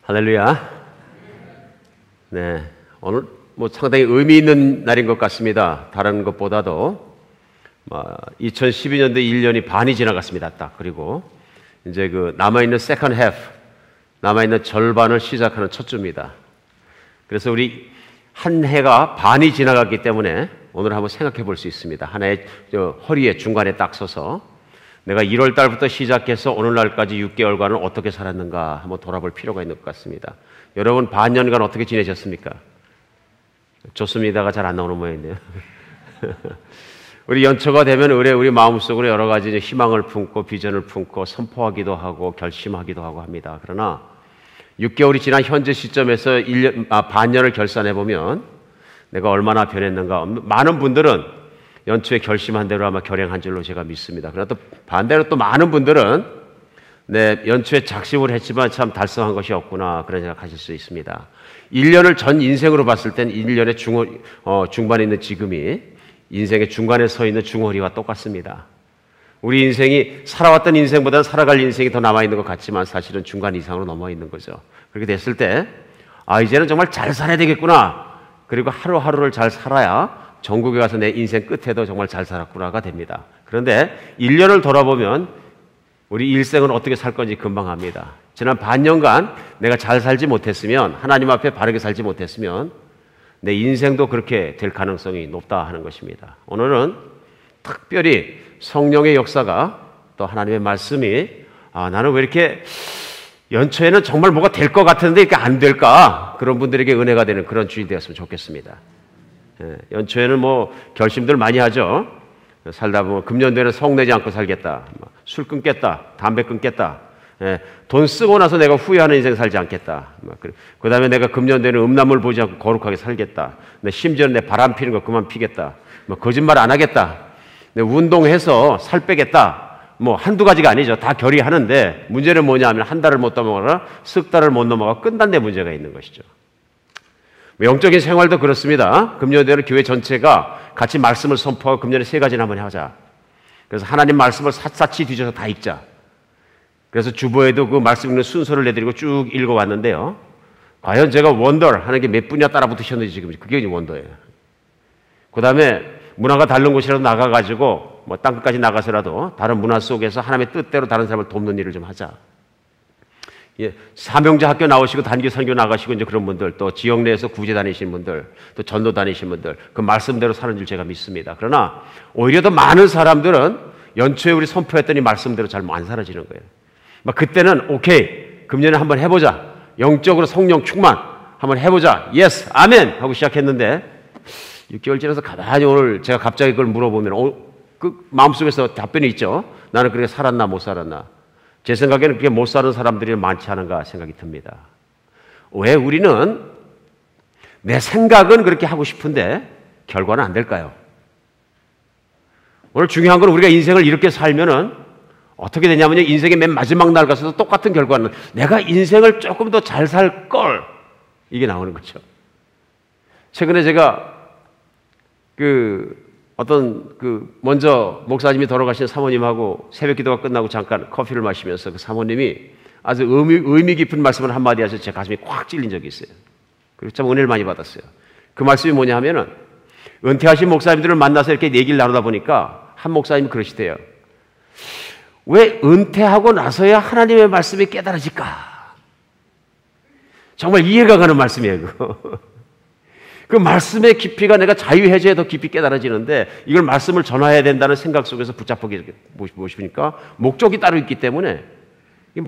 할렐루야. 네, 오늘 상당히 의미 있는 날인 것 같습니다. 다른 것보다도 2012년도 1년이 반이 지나갔습니다. 딱. 그리고 이제 남아있는 second half, 남아있는 절반을 시작하는 첫 주입니다. 그래서 우리 한 해가 반이 지나갔기 때문에 오늘 한번 생각해 볼 수 있습니다. 하나의 허리에 중간에 딱 서서 내가 1월 달부터 시작해서 오늘날까지 6개월간은 어떻게 살았는가 한번 돌아볼 필요가 있는 것 같습니다. 여러분 반년간 어떻게 지내셨습니까? 좋습니다가 잘 안 나오는 모양인데요. 우리 연초가 되면 우리 마음속으로 여러 가지 희망을 품고 비전을 품고 선포하기도 하고 결심하기도 하고 합니다. 그러나 6개월이 지난 현재 시점에서 반년을 결산해 보면 내가 얼마나 변했는가. 많은 분들은 연초에 결심한 대로 아마 결행한 줄로 제가 믿습니다. 그러나 또 반대로 또 많은 분들은 연초에 작심을 했지만 참 달성한 것이 없구나 그런 생각하실 수 있습니다. 1년을 전 인생으로 봤을 땐 1년의 중반에 있는 지금이 인생의 중간에 서 있는 중허리와 똑같습니다. 우리 인생이 살아왔던 인생보다는 살아갈 인생이 더 남아있는 것 같지만 사실은 중간 이상으로 넘어 있는 거죠. 그렇게 됐을 때 이제는 정말 잘 살아야 되겠구나. 그리고 하루하루를 잘 살아야 전국에 가서 내 인생 끝에도 정말 잘 살았구나가 됩니다. 그런데 1년을 돌아보면 우리 일생은 어떻게 살 건지 금방 압니다. 지난 반년간 내가 잘 살지 못했으면, 하나님 앞에 바르게 살지 못했으면 내 인생도 그렇게 될 가능성이 높다 하는 것입니다. 오늘은 특별히 성령의 역사가 또 하나님의 말씀이 나는 왜 이렇게 연초에는 정말 뭐가 될 것 같은데 이렇게 안 될까? 그런 분들에게 은혜가 되는 그런 주일 되었으면 좋겠습니다. 연초에는 결심들 많이 하죠. 살다 보면 금년도에는 성내지 않고 살겠다. 술 끊겠다. 담배 끊겠다. 돈 쓰고 나서 내가 후회하는 인생 살지 않겠다. 그 다음에 내가 금년도에는 음란물 보지 않고 거룩하게 살겠다. 심지어는 내 바람 피는 거 그만 피겠다. 거짓말 안 하겠다. 운동해서 살 빼겠다. 한두 가지가 아니죠. 다 결의하는데 문제는 뭐냐 하면 한 달을 못 넘어가거나 석 달을 못 넘어가 끝난 데 문제가 있는 것이죠. 영적인 생활도 그렇습니다. 금년도에는 교회 전체가 같이 말씀을 선포하고 금년에 3가지나 한번 하자. 그래서 하나님 말씀을 샅샅이 뒤져서 다 읽자. 그래서 주보에도 그 말씀 읽는 순서를 내드리고 쭉 읽어왔는데요. 과연 제가 원더 하는 게 몇 분이나 따라 붙으셨는지 지금 그게 원더예요. 그 다음에 문화가 다른 곳이라도 나가가지고 땅끝까지 나가서라도 다른 문화 속에서 하나님의 뜻대로 다른 사람을 돕는 일을 좀 하자. 사명자 학교 나오시고 단기 선교 나가시고 이제 그런 분들, 또 지역 내에서 구제 다니신 분들, 또 전도 다니신 분들, 그 말씀대로 사는 줄 제가 믿습니다. 그러나 오히려 더 많은 사람들은 연초에 우리 선포했던 이 말씀대로 잘 안 살아지는 거예요. 그때는 오케이, 금년에 한번 해보자. 영적으로 성령 충만 한번 해보자. 예스, 아멘 하고 시작했는데 6개월 지나서 가만히 오늘 제가 갑자기 그걸 물어보면 그 마음속에서 답변이 있죠. 나는 그렇게 살았나 못 살았나. 제 생각에는 그게 못 사는 사람들이 많지 않은가 생각이 듭니다. 왜 우리는 내 생각은 그렇게 하고 싶은데 결과는 안 될까요? 오늘 중요한 건 우리가 인생을 이렇게 살면은 어떻게 되냐면요. 인생의 맨 마지막 날 가서도 똑같은 결과는 내가 인생을 조금 더 잘 살 걸 이게 나오는 거죠. 최근에 제가 먼저 목사님이 돌아가신 사모님하고 새벽 기도가 끝나고 잠깐 커피를 마시면서 그 사모님이 아주 의미 깊은 말씀을 한마디 하셔서 제 가슴이 꽉 찔린 적이 있어요. 그리고 참 은혜를 많이 받았어요. 그 말씀이 뭐냐 하면은 은퇴하신 목사님들을 만나서 이렇게 얘기를 나누다 보니까 한 목사님이 그러시대요. 왜 은퇴하고 나서야 하나님의 말씀이 깨달아질까? 정말 이해가 가는 말씀이에요. 그거. 그 말씀의 깊이가 내가 자유해제에 더 깊이 깨달아지는데 이걸 말씀을 전해야 된다는 생각 속에서 붙잡히게 보시니까 목적이 따로 있기 때문에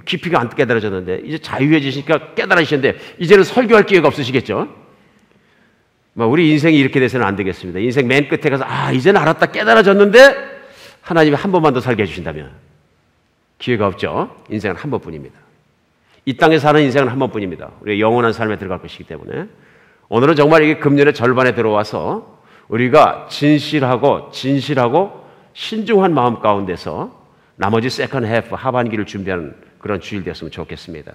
깊이가 안 깨달아졌는데 이제 자유해지시니까 깨달아지시는데 이제는 설교할 기회가 없으시겠죠? 우리 인생이 이렇게 돼서는 안 되겠습니다. 인생 맨 끝에 가서 이제는 알았다 깨달아졌는데 하나님이 한 번만 더 살게 해주신다면 기회가 없죠. 인생은 한 번뿐입니다. 이 땅에 사는 인생은 한 번뿐입니다. 우리가 영원한 삶에 들어갈 것이기 때문에 오늘은 정말 이게 금년의 절반에 들어와서 우리가 진실하고 신중한 마음 가운데서 나머지 세컨드 해프 하반기를 준비하는 그런 주일 됐으면 좋겠습니다.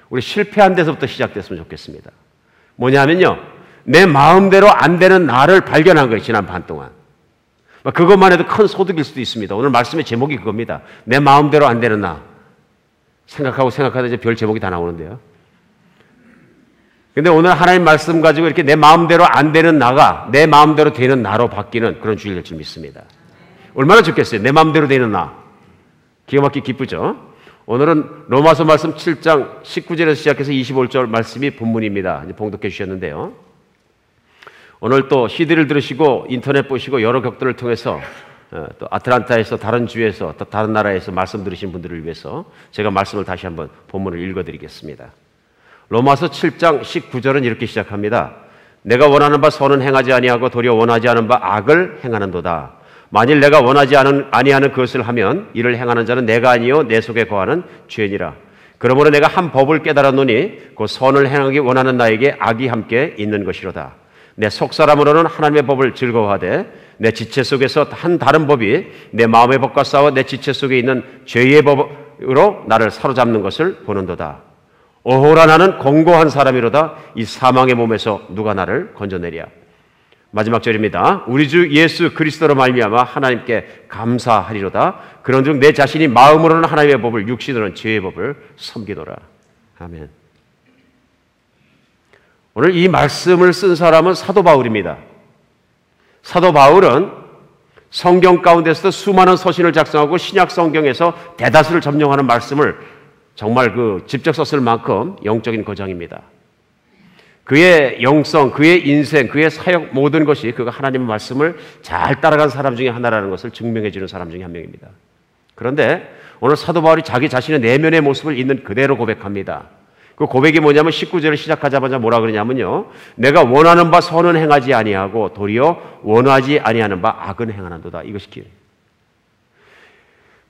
우리 실패한 데서부터 시작됐으면 좋겠습니다. 뭐냐면요. 내 마음대로 안 되는 나를 발견한 거예요. 지난 반 동안. 그것만 해도 큰 소득일 수도 있습니다. 오늘 말씀의 제목이 그겁니다. 내 마음대로 안 되는 나. 생각하다 이제 별 제목이 다 나오는데요. 근데 오늘 하나님 말씀 가지고 이렇게 내 마음대로 안 되는 나가 내 마음대로 되는 나로 바뀌는 그런 주일 될 줄 믿습니다. 얼마나 좋겠어요. 내 마음대로 되는 나. 기가 막히게 기쁘죠. 오늘은 로마서 말씀 7장 19절에서 시작해서 25절 말씀이 본문입니다. 이제 봉독해 주셨는데요. 오늘 또 CD를 들으시고 인터넷 보시고 여러 격들을 통해서 또 아틀란타에서 다른 주에서 또 다른 나라에서 말씀 들으신 분들을 위해서 제가 말씀을 다시 한번 본문을 읽어드리겠습니다. 로마서 7장 19절은 이렇게 시작합니다. 내가 원하는 바 선은 행하지 아니하고 도리어 원하지 않은 바 악을 행하는도다. 만일 내가 원하지 아니하는 그것을 하면 이를 행하는 자는 내가 아니요 내 속에 거하는 죄니라. 그러므로 내가 한 법을 깨달았노니 그 선을 행하기 원하는 나에게 악이 함께 있는 것이로다. 내 속사람으로는 하나님의 법을 즐거워하되 내 지체 속에서 한 다른 법이 내 마음의 법과 싸워 내 지체 속에 있는 죄의 법으로 나를 사로잡는 것을 보는도다. 오호라 나는 공고한 사람이로다. 이 사망의 몸에서 누가 나를 건져내랴. 마지막 절입니다. 우리 주 예수 그리스도로 말미암아 하나님께 감사하리로다. 그런즉 내 자신이 마음으로는 하나님의 법을 육신으로는 죄의 법을 섬기노라. 아멘. 오늘 이 말씀을 쓴 사람은 사도 바울입니다. 사도 바울은 성경 가운데서도 수많은 서신을 작성하고 신약 성경에서 대다수를 점령하는 말씀을 정말 직접 썼을 만큼 영적인 거장입니다. 그의 영성, 그의 인생, 그의 사역 모든 것이 그가 하나님의 말씀을 잘 따라간 사람 중에 하나라는 것을 증명해 주는 사람 중에 한 명입니다. 그런데 오늘 사도 바울이 자기 자신의 내면의 모습을 있는 그대로 고백합니다. 그 고백이 뭐냐면 19절을 시작하자마자 뭐라 그러냐면요. 내가 원하는 바 선은 행하지 아니하고 도리어 원하지 아니하는 바 악은 행하는도다. 이것이 기회예요.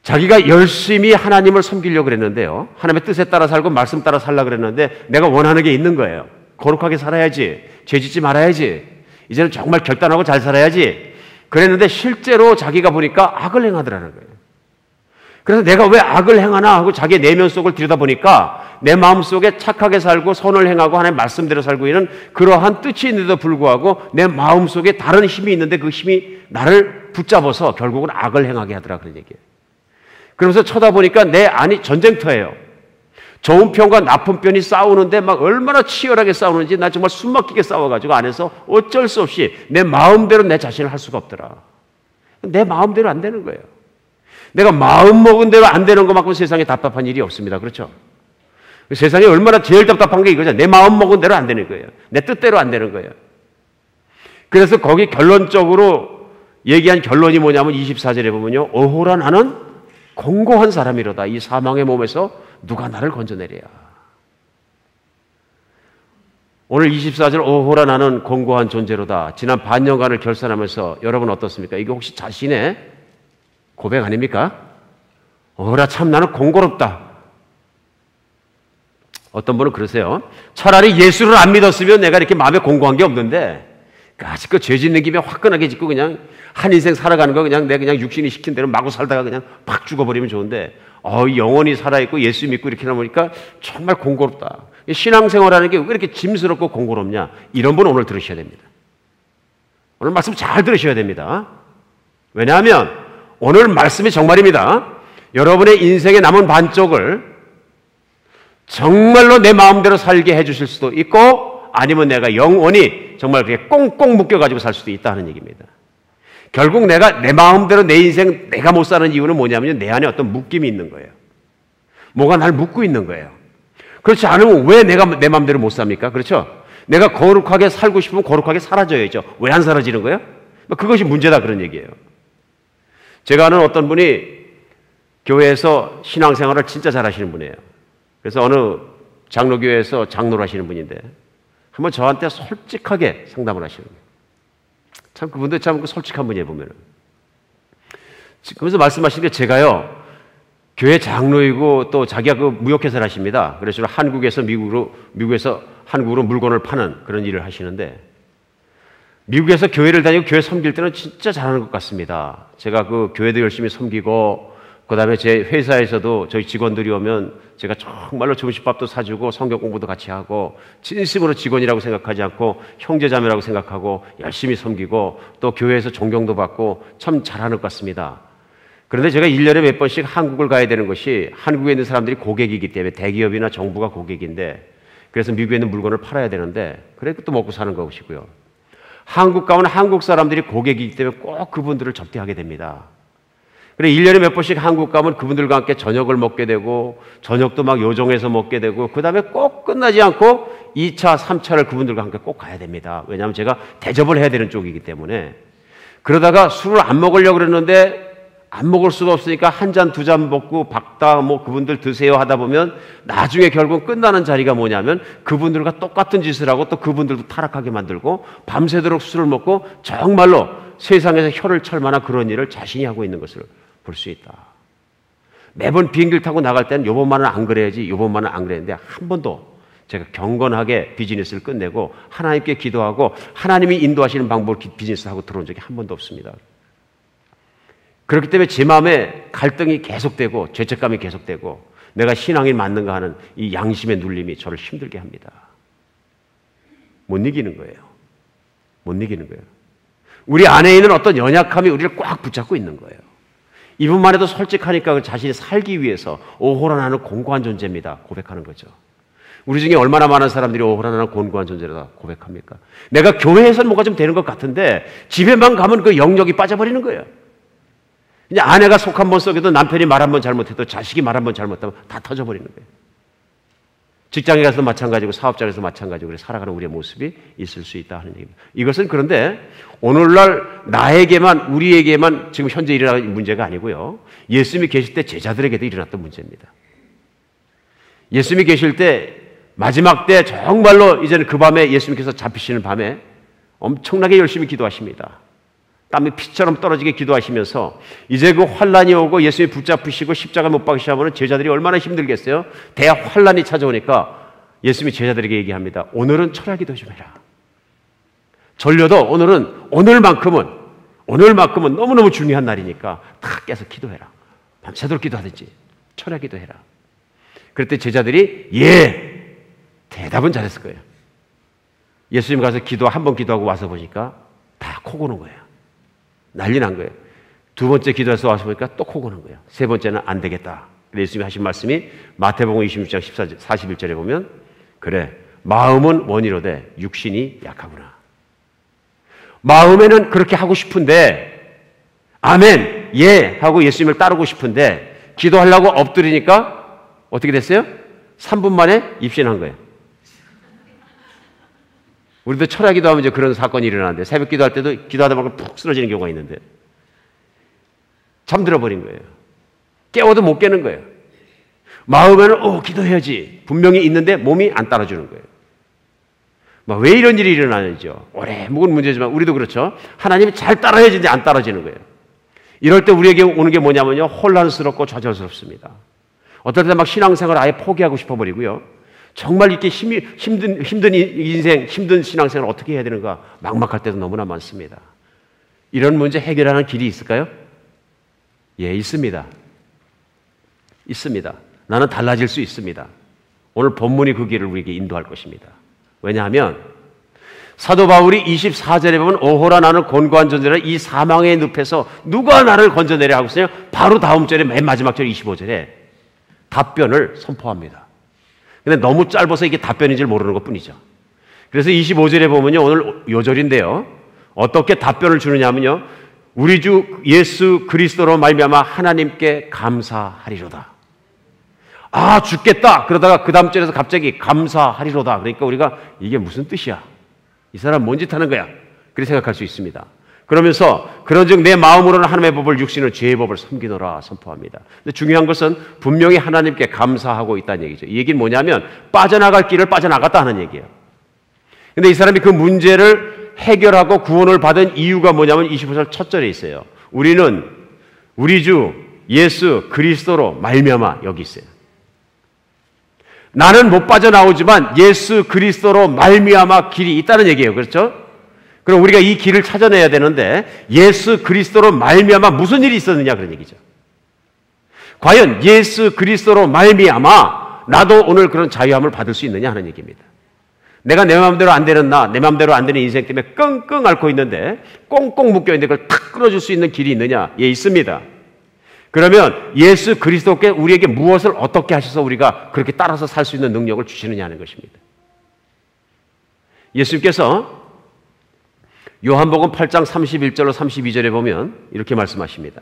자기가 열심히 하나님을 섬기려고 그랬는데요. 하나님의 뜻에 따라 살고 말씀 따라 살려고 그랬는데 내가 원하는 게 있는 거예요. 거룩하게 살아야지. 죄 짓지 말아야지. 이제는 정말 결단하고 잘 살아야지. 그랬는데 실제로 자기가 보니까 악을 행하더라는 거예요. 그래서 내가 왜 악을 행하나 하고 자기의 내면 속을 들여다보니까 내 마음속에 착하게 살고 선을 행하고 하나님의 말씀대로 살고 있는 그러한 뜻이 있는데도 불구하고 내 마음속에 다른 힘이 있는데 그 힘이 나를 붙잡아서 결국은 악을 행하게 하더라 그런 얘기예요. 그러면서 쳐다보니까 내 안이 전쟁터예요. 좋은 편과 나쁜 편이 싸우는데 막 얼마나 치열하게 싸우는지 나 정말 숨막히게 싸워가지고 안에서 어쩔 수 없이 내 마음대로 내 자신을 할 수가 없더라. 내 마음대로 안 되는 거예요. 내가 마음 먹은 대로 안 되는 것만큼 세상에 답답한 일이 없습니다. 그렇죠? 세상에 얼마나 제일 답답한 게 이거죠. 내 마음 먹은 대로 안 되는 거예요. 내 뜻대로 안 되는 거예요. 그래서 거기 결론적으로 얘기한 결론이 뭐냐면 24절에 보면요. 오호라 나는 공고한 사람이로다. 이 사망의 몸에서 누가 나를 건져내랴. 오늘 24절 오호라 나는 공고한 존재로다. 지난 반년간을 결산하면서 여러분 어떻습니까? 이게 혹시 자신의 고백 아닙니까? 오호라 참 나는 공고롭다. 어떤 분은 그러세요. 차라리 예수를 안 믿었으면 내가 이렇게 마음에 공고한 게 없는데 아직껏 죄 짓는 김에 화끈하게 짓고 그냥 한 인생 살아가는 거 그냥 내가 그냥 육신이 시킨 대로 마구 살다가 그냥 팍 죽어버리면 좋은데 영원히 살아있고 예수 믿고 이렇게 나오니까 정말 공고롭다. 신앙생활하는 게 왜 이렇게 짐스럽고 공고롭냐. 이런 분 오늘 들으셔야 됩니다. 오늘 말씀 잘 들으셔야 됩니다. 왜냐하면 오늘 말씀이 정말입니다. 여러분의 인생의 남은 반쪽을 정말로 내 마음대로 살게 해주실 수도 있고 아니면 내가 영원히 정말 그렇게 꽁꽁 묶여가지고 살 수도 있다는 얘기입니다. 결국 내가 내 마음대로 내 인생 내가 못 사는 이유는 뭐냐면 내 안에 어떤 묶임이 있는 거예요. 뭐가 날 묶고 있는 거예요. 그렇지 않으면 왜 내가 내 마음대로 못 삽니까? 그렇죠? 내가 거룩하게 살고 싶으면 거룩하게 사라져야죠. 왜 안 사라지는 거예요? 그것이 문제다 그런 얘기예요. 제가 아는 어떤 분이 교회에서 신앙생활을 진짜 잘하시는 분이에요. 그래서 어느 장로교회에서 장로를 하시는 분인데 한번 저한테 솔직하게 상담을 하시는 거예요. 참 그분도 참 솔직한 분이에요 보면은. 그러면서 말씀하시는데 제가요 교회 장로이고 또 자기가 무역회사를 하십니다. 그래서 한국에서 미국에서 한국으로 물건을 파는 그런 일을 하시는데 미국에서 교회를 다니고 교회 섬길 때는 진짜 잘하는 것 같습니다. 제가 그 교회도 열심히 섬기고 그 다음에 제 회사에서도 저희 직원들이 오면 제가 정말로 점심밥도 사주고 성경 공부도 같이 하고 진심으로 직원이라고 생각하지 않고 형제자매라고 생각하고 열심히 섬기고 또 교회에서 존경도 받고 참 잘하는 것 같습니다. 그런데 제가 1년에 몇 번씩 한국을 가야 되는 것이 한국에 있는 사람들이 고객이기 때문에 대기업이나 정부가 고객인데 그래서 미국에 있는 물건을 팔아야 되는데 그래 또 먹고 사는 것이고요. 한국 가면 한국 사람들이 고객이기 때문에 꼭 그분들을 접대하게 됩니다. 그래 1년에 몇 번씩 한국 가면 그분들과 함께 저녁을 먹게 되고 저녁도 막 요정해서 먹게 되고 그 다음에 꼭 끝나지 않고 2차, 3차를 그분들과 함께 꼭 가야 됩니다. 왜냐하면 제가 대접을 해야 되는 쪽이기 때문에. 그러다가 술을 안 먹으려고 그랬는데 안 먹을 수가 없으니까 한 잔, 두 잔 먹고 박다 뭐 그분들 드세요 하다 보면 나중에 결국 끝나는 자리가 뭐냐면 그분들과 똑같은 짓을 하고 또 그분들도 타락하게 만들고 밤새도록 술을 먹고 정말로 세상에서 혀를 찰 만한 그런 일을 자신이 하고 있는 것을 볼 수 있다. 매번 비행기를 타고 나갈 때는 요번만은 안 그래야지 요번만은 안 그랬는데 한 번도 제가 경건하게 비즈니스를 끝내고 하나님께 기도하고 하나님이 인도하시는 방법을 비즈니스하고 들어온 적이 한 번도 없습니다. 그렇기 때문에 제 마음에 갈등이 계속되고 죄책감이 계속되고 내가 신앙이 맞는가 하는 이 양심의 눌림이 저를 힘들게 합니다. 못 이기는 거예요. 못 이기는 거예요. 우리 안에 있는 어떤 연약함이 우리를 꽉 붙잡고 있는 거예요. 이분만 해도 솔직하니까 자신이 살기 위해서 오호라 나는 곤고한 존재입니다. 고백하는 거죠. 우리 중에 얼마나 많은 사람들이 오호라 나는 곤고한 존재라 고백합니까? 내가 교회에서는 뭐가 좀 되는 것 같은데 집에만 가면 그 영역이 빠져버리는 거예요. 이제 아내가 속 한 번 썩여도 남편이 말 한 번 잘못해도 자식이 말 한 번 잘못하면 다 터져버리는 거예요. 직장에 가서도 마찬가지고 사업장에서 마찬가지고 살아가는 우리의 모습이 있을 수 있다 하는 얘기입니다. 이것은 그런데 오늘날 나에게만 우리에게만 지금 현재 일어나는 문제가 아니고요. 예수님이 계실 때 제자들에게도 일어났던 문제입니다. 예수님이 계실 때 마지막 때 정말로 이제는 그 밤에 예수님께서 잡히시는 밤에 엄청나게 열심히 기도하십니다. 땀이 피처럼 떨어지게 기도하시면서 이제 그 환란이 오고 예수님이 붙잡히시고 십자가 못 박히시면 제자들이 얼마나 힘들겠어요? 대환란이 찾아오니까 예수님이 제자들에게 얘기합니다. 오늘은 철야기도 좀 해라. 졸려도 오늘만큼은 너무너무 중요한 날이니까 다 깨서 기도해라. 밤새도록 기도하든지 철야기도 해라. 그럴 때 제자들이 대답은 잘했을 거예요. 예수님 가서 한 번 기도하고 와서 보니까 다 코 고는 거예요. 난리 난 거예요. 두 번째 기도해서 와서 보니까 또 코 고는 거예요. 세 번째는 안 되겠다. 예수님이 하신 말씀이 마태복음 26장 41절에 보면 그래 마음은 원이로되 육신이 약하구나. 마음에는 그렇게 하고 싶은데 아멘 하고 예수님을 따르고 싶은데 기도하려고 엎드리니까 어떻게 됐어요? 3분 만에 입신한 거예요. 우리도 철야 기도하면 이제 그런 사건이 일어나는데 새벽 기도할 때도 기도하다 보면 푹 쓰러지는 경우가 있는데 잠들어 버린 거예요. 깨워도 못 깨는 거예요. 마음에는 기도해야지 분명히 있는데 몸이 안 따라주는 거예요. 왜 이런 일이 일어나는지요. 오래 묵은 문제지만 우리도 그렇죠. 하나님이 잘 따라야지 안 따라지는 거예요. 이럴 때 우리에게 오는 게 뭐냐면요. 혼란스럽고 좌절스럽습니다. 어떨 때 막 신앙생활을 아예 포기하고 싶어버리고요. 정말 이렇게 힘든 인생, 힘든 신앙생활을 어떻게 해야 되는가 막막할 때도 너무나 많습니다. 이런 문제 해결하는 길이 있을까요? 있습니다. 있습니다. 나는 달라질 수 있습니다. 오늘 본문이 그 길을 우리에게 인도할 것입니다. 왜냐하면 사도 바울이 24절에 보면 오호라 나는 곤고한 존재라 이 사망의 늪에서 누가 나를 건져내려 하고 있어요. 바로 다음 절에 맨 마지막 절 25절에 답변을 선포합니다. 근데 너무 짧아서 이게 답변인지 모르는 것 뿐이죠. 그래서 25절에 보면요. 오늘 요절인데요. 어떻게 답변을 주느냐면요. 우리 주 예수 그리스도로 말미암아 하나님께 감사하리로다. 죽겠다. 그러다가 그 다음 절에서 갑자기 감사하리로다. 그러니까 우리가 이게 무슨 뜻이야? 이 사람 뭔 짓 하는 거야? 그렇게 생각할 수 있습니다. 그러면서 그런즉 내 마음으로는 하나님의 법을 육신은 죄의 법을 섬기노라 선포합니다. 근데 중요한 것은 분명히 하나님께 감사하고 있다는 얘기죠. 이 얘기는 뭐냐면 빠져나갈 길을 빠져나갔다 하는 얘기예요. 근데 이 사람이 그 문제를 해결하고 구원을 받은 이유가 뭐냐면 25절 첫 절에 있어요. 우리는 우리 주 예수 그리스도로 말미암아 여기 있어요. 나는 못 빠져나오지만 예수 그리스도로 말미암아 길이 있다는 얘기예요. 그렇죠? 그럼 우리가 이 길을 찾아내야 되는데 예수 그리스도로 말미암아 무슨 일이 있었느냐 그런 얘기죠. 과연 예수 그리스도로 말미암아 나도 오늘 그런 자유함을 받을 수 있느냐 하는 얘기입니다. 내가 내 마음대로 안 되는 내 마음대로 안 되는 인생 때문에 끙끙 앓고 있는데 꽁꽁 묶여있는데 그걸 탁 끊어줄 수 있는 길이 있느냐? 있습니다. 그러면 예수 그리스도께 우리에게 무엇을 어떻게 하셔서 우리가 그렇게 따라서 살 수 있는 능력을 주시느냐 하는 것입니다. 예수님께서 요한복음 8장 31절로 32절에 보면 이렇게 말씀하십니다.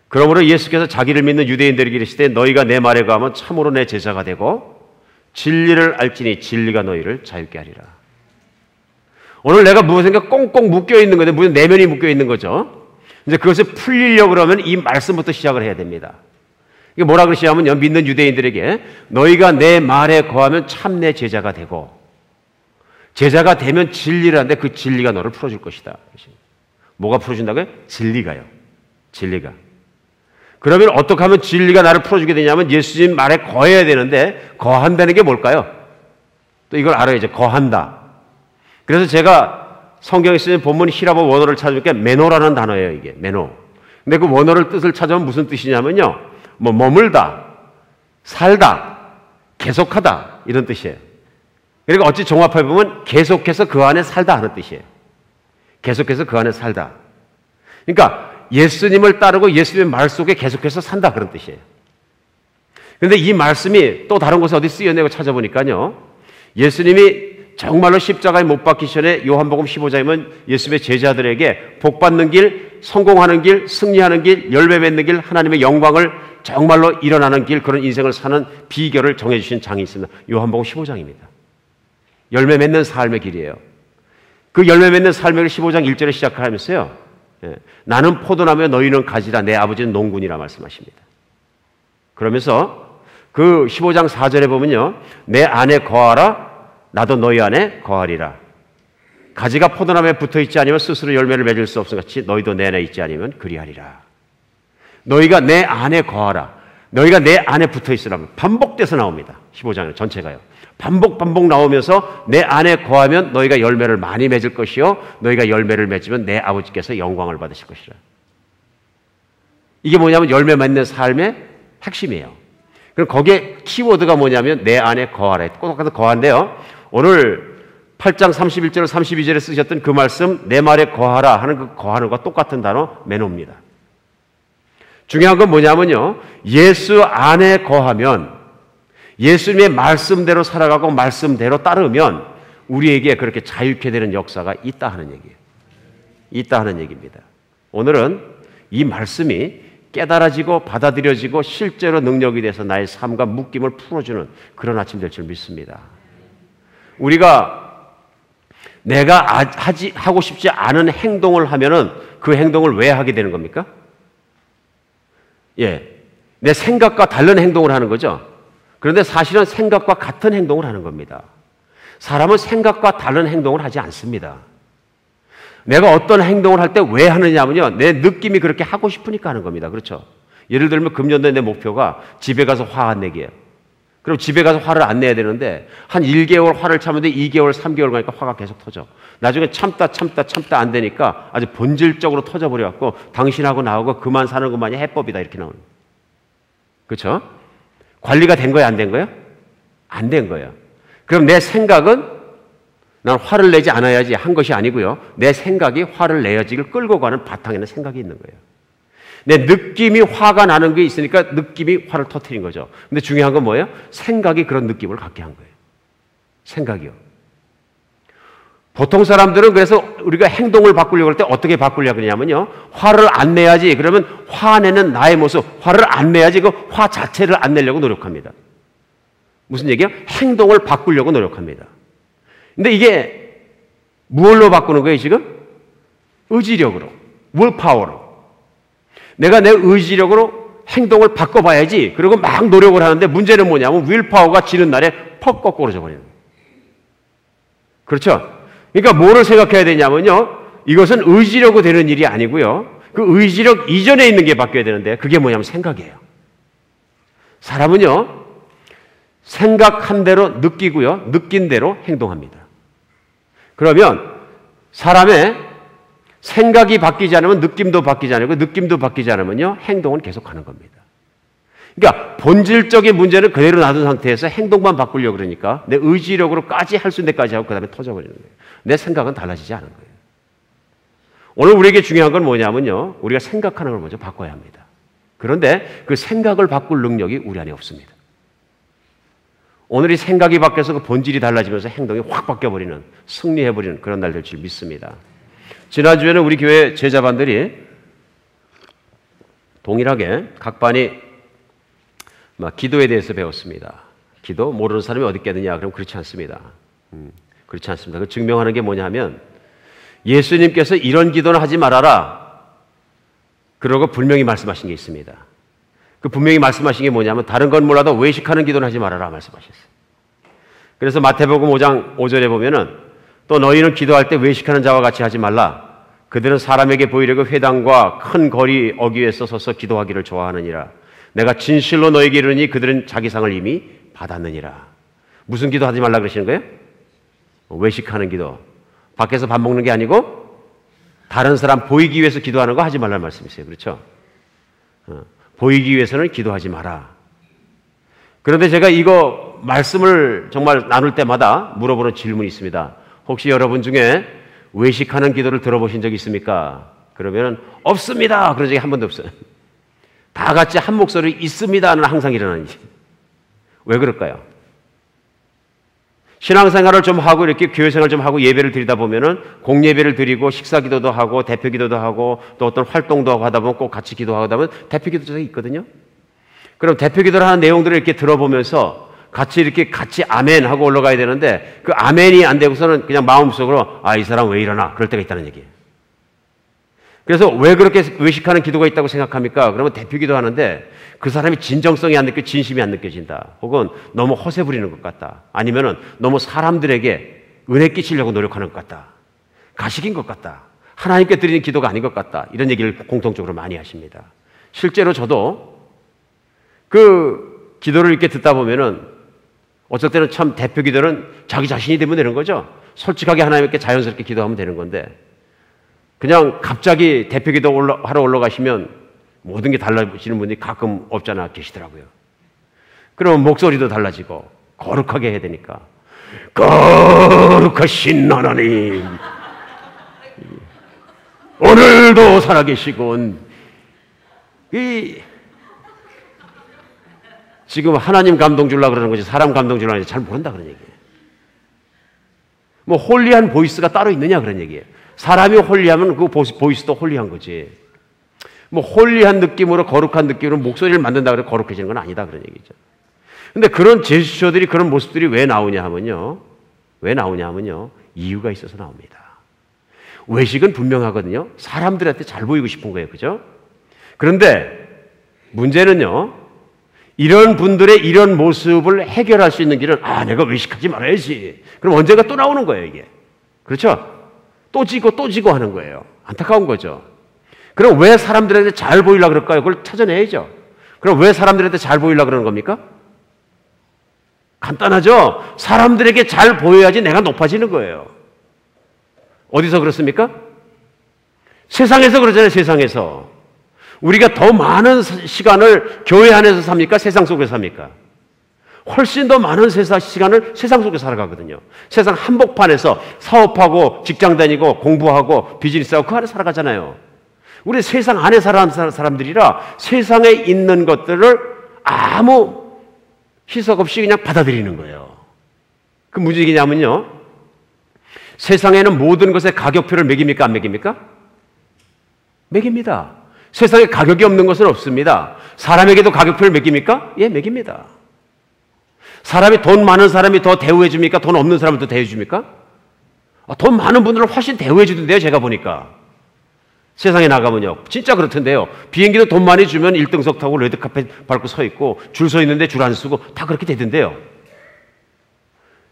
그러므로 예수께서 자기를 믿는 유대인들에게 이르시되 너희가 내 말에 거하면 참으로 내 제자가 되고 진리를 알지니 진리가 너희를 자유케 하리라. 오늘 내가 무엇인가 꽁꽁 묶여있는 건데 무슨 내면이 묶여있는 거죠. 이제 그것을 풀리려고 그러면 이 말씀부터 시작을 해야 됩니다. 이게 뭐라 그러시냐면요, 믿는 유대인들에게 너희가 내 말에 거하면 참 내 제자가 되고 제자가 되면 진리를 하는데 그 진리가 너를 풀어줄 것이다. 뭐가 풀어준다고요? 진리가요. 진리가. 그러면 어떻게 하면 진리가 나를 풀어주게 되냐면 예수님 말에 거해야 되는데 거한다는 게 뭘까요? 또 이걸 알아야죠. 거한다. 그래서 제가 성경에 쓰는 본문 히라보 원어를 찾으니까 메노라는 단어예요. 이게 메노. 근데 그 원어를 뜻을 찾아보면 무슨 뜻이냐면요, 뭐 머물다, 살다, 계속하다 이런 뜻이에요. 그러니까 어찌 종합해 보면 계속해서 그 안에 살다 하는 뜻이에요. 계속해서 그 안에 살다. 그러니까 예수님을 따르고 예수님의 말 속에 계속해서 산다 그런 뜻이에요. 그런데 이 말씀이 또 다른 곳에 어디 쓰여내고 찾아보니까요, 예수님이 정말로 십자가에 못 박히기 전에 요한복음 15장이면 예수님의 제자들에게 복 받는 길, 성공하는 길, 승리하는 길, 열매 맺는 길, 하나님의 영광을 정말로 일어나는 길, 그런 인생을 사는 비결을 정해주신 장이 있습니다. 요한복음 15장입니다. 열매 맺는 삶의 길이에요. 그 열매 맺는 삶의 길 15장 1절에 시작하면서요, 나는 포도나무에 너희는 가지라 내 아버지는 농군이라 말씀하십니다. 그러면서 그 15장 4절에 보면요, 내 안에 거하라 나도 너희 안에 거하리라. 가지가 포도나무에 붙어있지 않으면 스스로 열매를 맺을 수 없음 같이 너희도 내 안에 있지 않으면 그리하리라. 너희가 내 안에 거하라. 너희가 내 안에 붙어있으라면 반복돼서 나옵니다. 15장은 전체가요. 반복 나오면서 내 안에 거하면 너희가 열매를 많이 맺을 것이요 너희가 열매를 맺으면 내 아버지께서 영광을 받으실 것이라. 이게 뭐냐면 열매 맺는 삶의 핵심이에요. 그럼 거기에 키워드가 뭐냐면 내 안에 거하라. 똑같은 거한데요, 오늘 8장 31절 32절에 쓰셨던 그 말씀 내 말에 거하라 하는 그 거하는 것과 똑같은 단어 메노입니다. 중요한 건 뭐냐면요, 예수 안에 거하면 예수님의 말씀대로 살아가고 말씀대로 따르면 우리에게 그렇게 자유케 되는 역사가 있다 하는 얘기예요. 있다 하는 얘기입니다. 오늘은 이 말씀이 깨달아지고 받아들여지고 실제로 능력이 돼서 나의 삶과 묶임을 풀어주는 그런 아침 될 줄 믿습니다. 우리가 내가 하고 싶지 않은 행동을 하면은 그 행동을 왜 하게 되는 겁니까? 내 생각과 다른 행동을 하는 거죠. 그런데 사실은 생각과 같은 행동을 하는 겁니다. 사람은 생각과 다른 행동을 하지 않습니다. 내가 어떤 행동을 할 때 왜 하느냐면요, 내 느낌이 그렇게 하고 싶으니까 하는 겁니다. 그렇죠? 예를 들면 금년도에 내 목표가 집에 가서 화 안 내기예요. 그럼 집에 가서 화를 안 내야 되는데 한 1개월 화를 참는데 2개월, 3개월 가니까 화가 계속 터져. 나중에 참다 안 되니까 아주 본질적으로 터져버려갖고 당신하고 나하고 그만 사는 것만이 해법이다 이렇게 나오는 거예요. 그렇죠? 관리가 된 거예요, 안 된 거예요? 안 된 거예요. 그럼 내 생각은 난 화를 내지 않아야지 한 것이 아니고요, 내 생각이 화를 내야지를 끌고 가는 바탕에는 생각이 있는 거예요. 내 느낌이 화가 나는 게 있으니까 느낌이 화를 터뜨린 거죠. 근데 중요한 건 뭐예요? 생각이 그런 느낌을 갖게 한 거예요. 생각이요. 보통 사람들은 그래서 우리가 행동을 바꾸려고 할 때 어떻게 바꾸려고 그러냐면요, 화를 안 내야지, 그러면 화내는 나의 모습, 화를 안 내야지 그 화 자체를 안 내려고 노력합니다. 무슨 얘기예요? 행동을 바꾸려고 노력합니다. 근데 이게 무엇로 바꾸는 거예요 지금? 의지력으로, willpower로. 내가 내 의지력으로 행동을 바꿔봐야지, 그리고 막 노력을 하는데 문제는 뭐냐면 willpower가 지는 날에 퍽 거꾸로져 버리는 거예요. 그렇죠? 그러니까 뭐를 생각해야 되냐면요, 이것은 의지력으로 되는 일이 아니고요, 그 의지력 이전에 있는 게 바뀌어야 되는데 그게 뭐냐면 생각이에요. 사람은요, 생각한 대로 느끼고요, 느낀 대로 행동합니다. 그러면 사람의 생각이 바뀌지 않으면 느낌도 바뀌지 않고 느낌도 바뀌지 않으면요, 행동은 계속하는 겁니다. 그러니까 본질적인 문제는 그대로 놔둔 상태에서 행동만 바꾸려고 그러니까 내 의지력으로까지 할 수 있는 데까지 하고 그 다음에 터져버리는 거예요. 내 생각은 달라지지 않은 거예요. 오늘 우리에게 중요한 건 뭐냐면요, 우리가 생각하는 걸 먼저 바꿔야 합니다. 그런데 그 생각을 바꿀 능력이 우리 안에 없습니다. 오늘이 생각이 바뀌어서 그 본질이 달라지면서 행동이 확 바뀌어버리는, 승리해버리는 그런 날 될 줄 믿습니다. 지난주에는 우리 교회 제자반들이 동일하게 각 반이 기도에 대해서 배웠습니다. 기도 모르는 사람이 어디 있겠느냐? 그럼 그렇지 않습니다. 그렇지 않습니다. 그 증명하는 게 뭐냐 하면 예수님께서 이런 기도는 하지 말아라. 그러고 분명히 말씀하신 게 있습니다. 그 분명히 말씀하신 게 뭐냐면 다른 건 몰라도 외식하는 기도는 하지 말아라 말씀하셨어요. 그래서 마태복음 5장 5절에 보면은 또 너희는 기도할 때 외식하는 자와 같이 하지 말라. 그들은 사람에게 보이려고 회당과 큰 거리 어귀에 서서 기도하기를 좋아하느니라. 내가 진실로 너에게 이르니 그들은 자기 상을 이미 받았느니라. 무슨 기도 하지 말라 그러시는 거예요? 외식하는 기도. 밖에서 밥 먹는 게 아니고 다른 사람 보이기 위해서 기도하는 거 하지 말라는 말씀이세요. 그렇죠? 보이기 위해서는 기도하지 마라. 그런데 제가 이거 말씀을 정말 나눌 때마다 물어보는 질문이 있습니다. 혹시 여러분 중에 외식하는 기도를 들어보신 적 있습니까? 그러면 없습니다. 그런 적이 한 번도 없어요. 다 같이 한 목소리 있습니다는 항상 일어나는 일. 왜 그럴까요? 신앙생활을 좀 하고 이렇게 교회생활을 좀 하고 예배를 드리다 보면은 공예배를 드리고 식사기도도 하고 대표기도도 하고 또 어떤 활동도 하고 하다 보면 꼭 같이 기도하다 보면 대표기도가 있거든요. 그럼 대표기도를 하는 내용들을 이렇게 들어보면서 이렇게 같이 아멘 하고 올라가야 되는데 그 아멘이 안 되고서는 그냥 마음속으로 이 사람 왜 이러나 그럴 때가 있다는 얘기예요. 그래서 왜 그렇게 외식하는 기도가 있다고 생각합니까? 그러면 대표기도 하는데 그 사람이 진정성이 안 느껴, 진심이 안 느껴진다. 혹은 너무 허세 부리는 것 같다. 아니면은 너무 사람들에게 은혜 끼치려고 노력하는 것 같다. 가식인 것 같다. 하나님께 드리는 기도가 아닌 것 같다. 이런 얘기를 공통적으로 많이 하십니다. 실제로 저도 그 기도를 이렇게 듣다 보면은 어쩔 때는 참 대표 기도는 자기 자신이 되면 되는 거죠. 솔직하게 하나님께 자연스럽게 기도하면 되는 건데 그냥 갑자기 대표 기도 하러 올라가시면 모든 게 달라지는 분이 가끔 없잖아 계시더라고요. 그러면 목소리도 달라지고 거룩하게 해야 되니까 거룩하신 하나님 오늘도 살아계시군. 지금 하나님 감동 주려고 그러는 거지 사람 감동 주려고 하는지 잘 모른다 그런 얘기예요. 뭐 홀리한 보이스가 따로 있느냐 그런 얘기예요. 사람이 홀리하면 그 보이스도 홀리한 거지. 뭐 홀리한 느낌으로 거룩한 느낌으로 목소리를 만든다 그래 거룩해지는 건 아니다 그런 얘기죠. 근데 그런 제스처들이 그런 모습들이 왜 나오냐 하면요. 이유가 있어서 나옵니다. 외식은 분명하거든요. 사람들한테 잘 보이고 싶은 거예요. 그죠? 그런데 문제는요. 이런 분들의 이런 모습을 해결할 수 있는 길은 내가 외식하지 말아야지. 그럼 언젠가 또 나오는 거예요, 이게. 그렇죠? 또 지고 하는 거예요. 안타까운 거죠. 그럼 왜 사람들한테 잘 보이려고 그럴까요? 그걸 찾아내야죠. 그럼 왜 사람들한테 잘 보이려고 그러는 겁니까? 간단하죠? 사람들에게 잘 보여야지 내가 높아지는 거예요. 어디서 그렇습니까? 세상에서 그러잖아요, 세상에서. 우리가 더 많은 시간을 교회 안에서 삽니까? 세상 속에서 삽니까? 훨씬 더 많은 시간을 세상 속에 살아가거든요. 세상 한복판에서 사업하고 직장 다니고 공부하고 비즈니스하고 그 안에 살아가잖아요. 우리 세상 안에 살아가는 사람들이라 세상에 있는 것들을 아무 희석 없이 그냥 받아들이는 거예요. 그 무슨 얘기냐면요. 세상에는 모든 것에 가격표를 매깁니까? 안 매깁니까? 매깁니다. 세상에 가격이 없는 것은 없습니다. 사람에게도 가격표를 매깁니까? 예, 매깁니다. 사람이 돈 많은 사람이 더 대우해 줍니까? 돈 없는 사람을 더 대우해 줍니까? 돈 많은 분들을 훨씬 대우해 주던데요, 제가 보니까. 세상에 나가면요. 진짜 그렇던데요. 비행기도 돈 많이 주면 1등석 타고 레드카펫 밟고 서 있고 줄 서 있는데 줄 안 쓰고 다 그렇게 되던데요.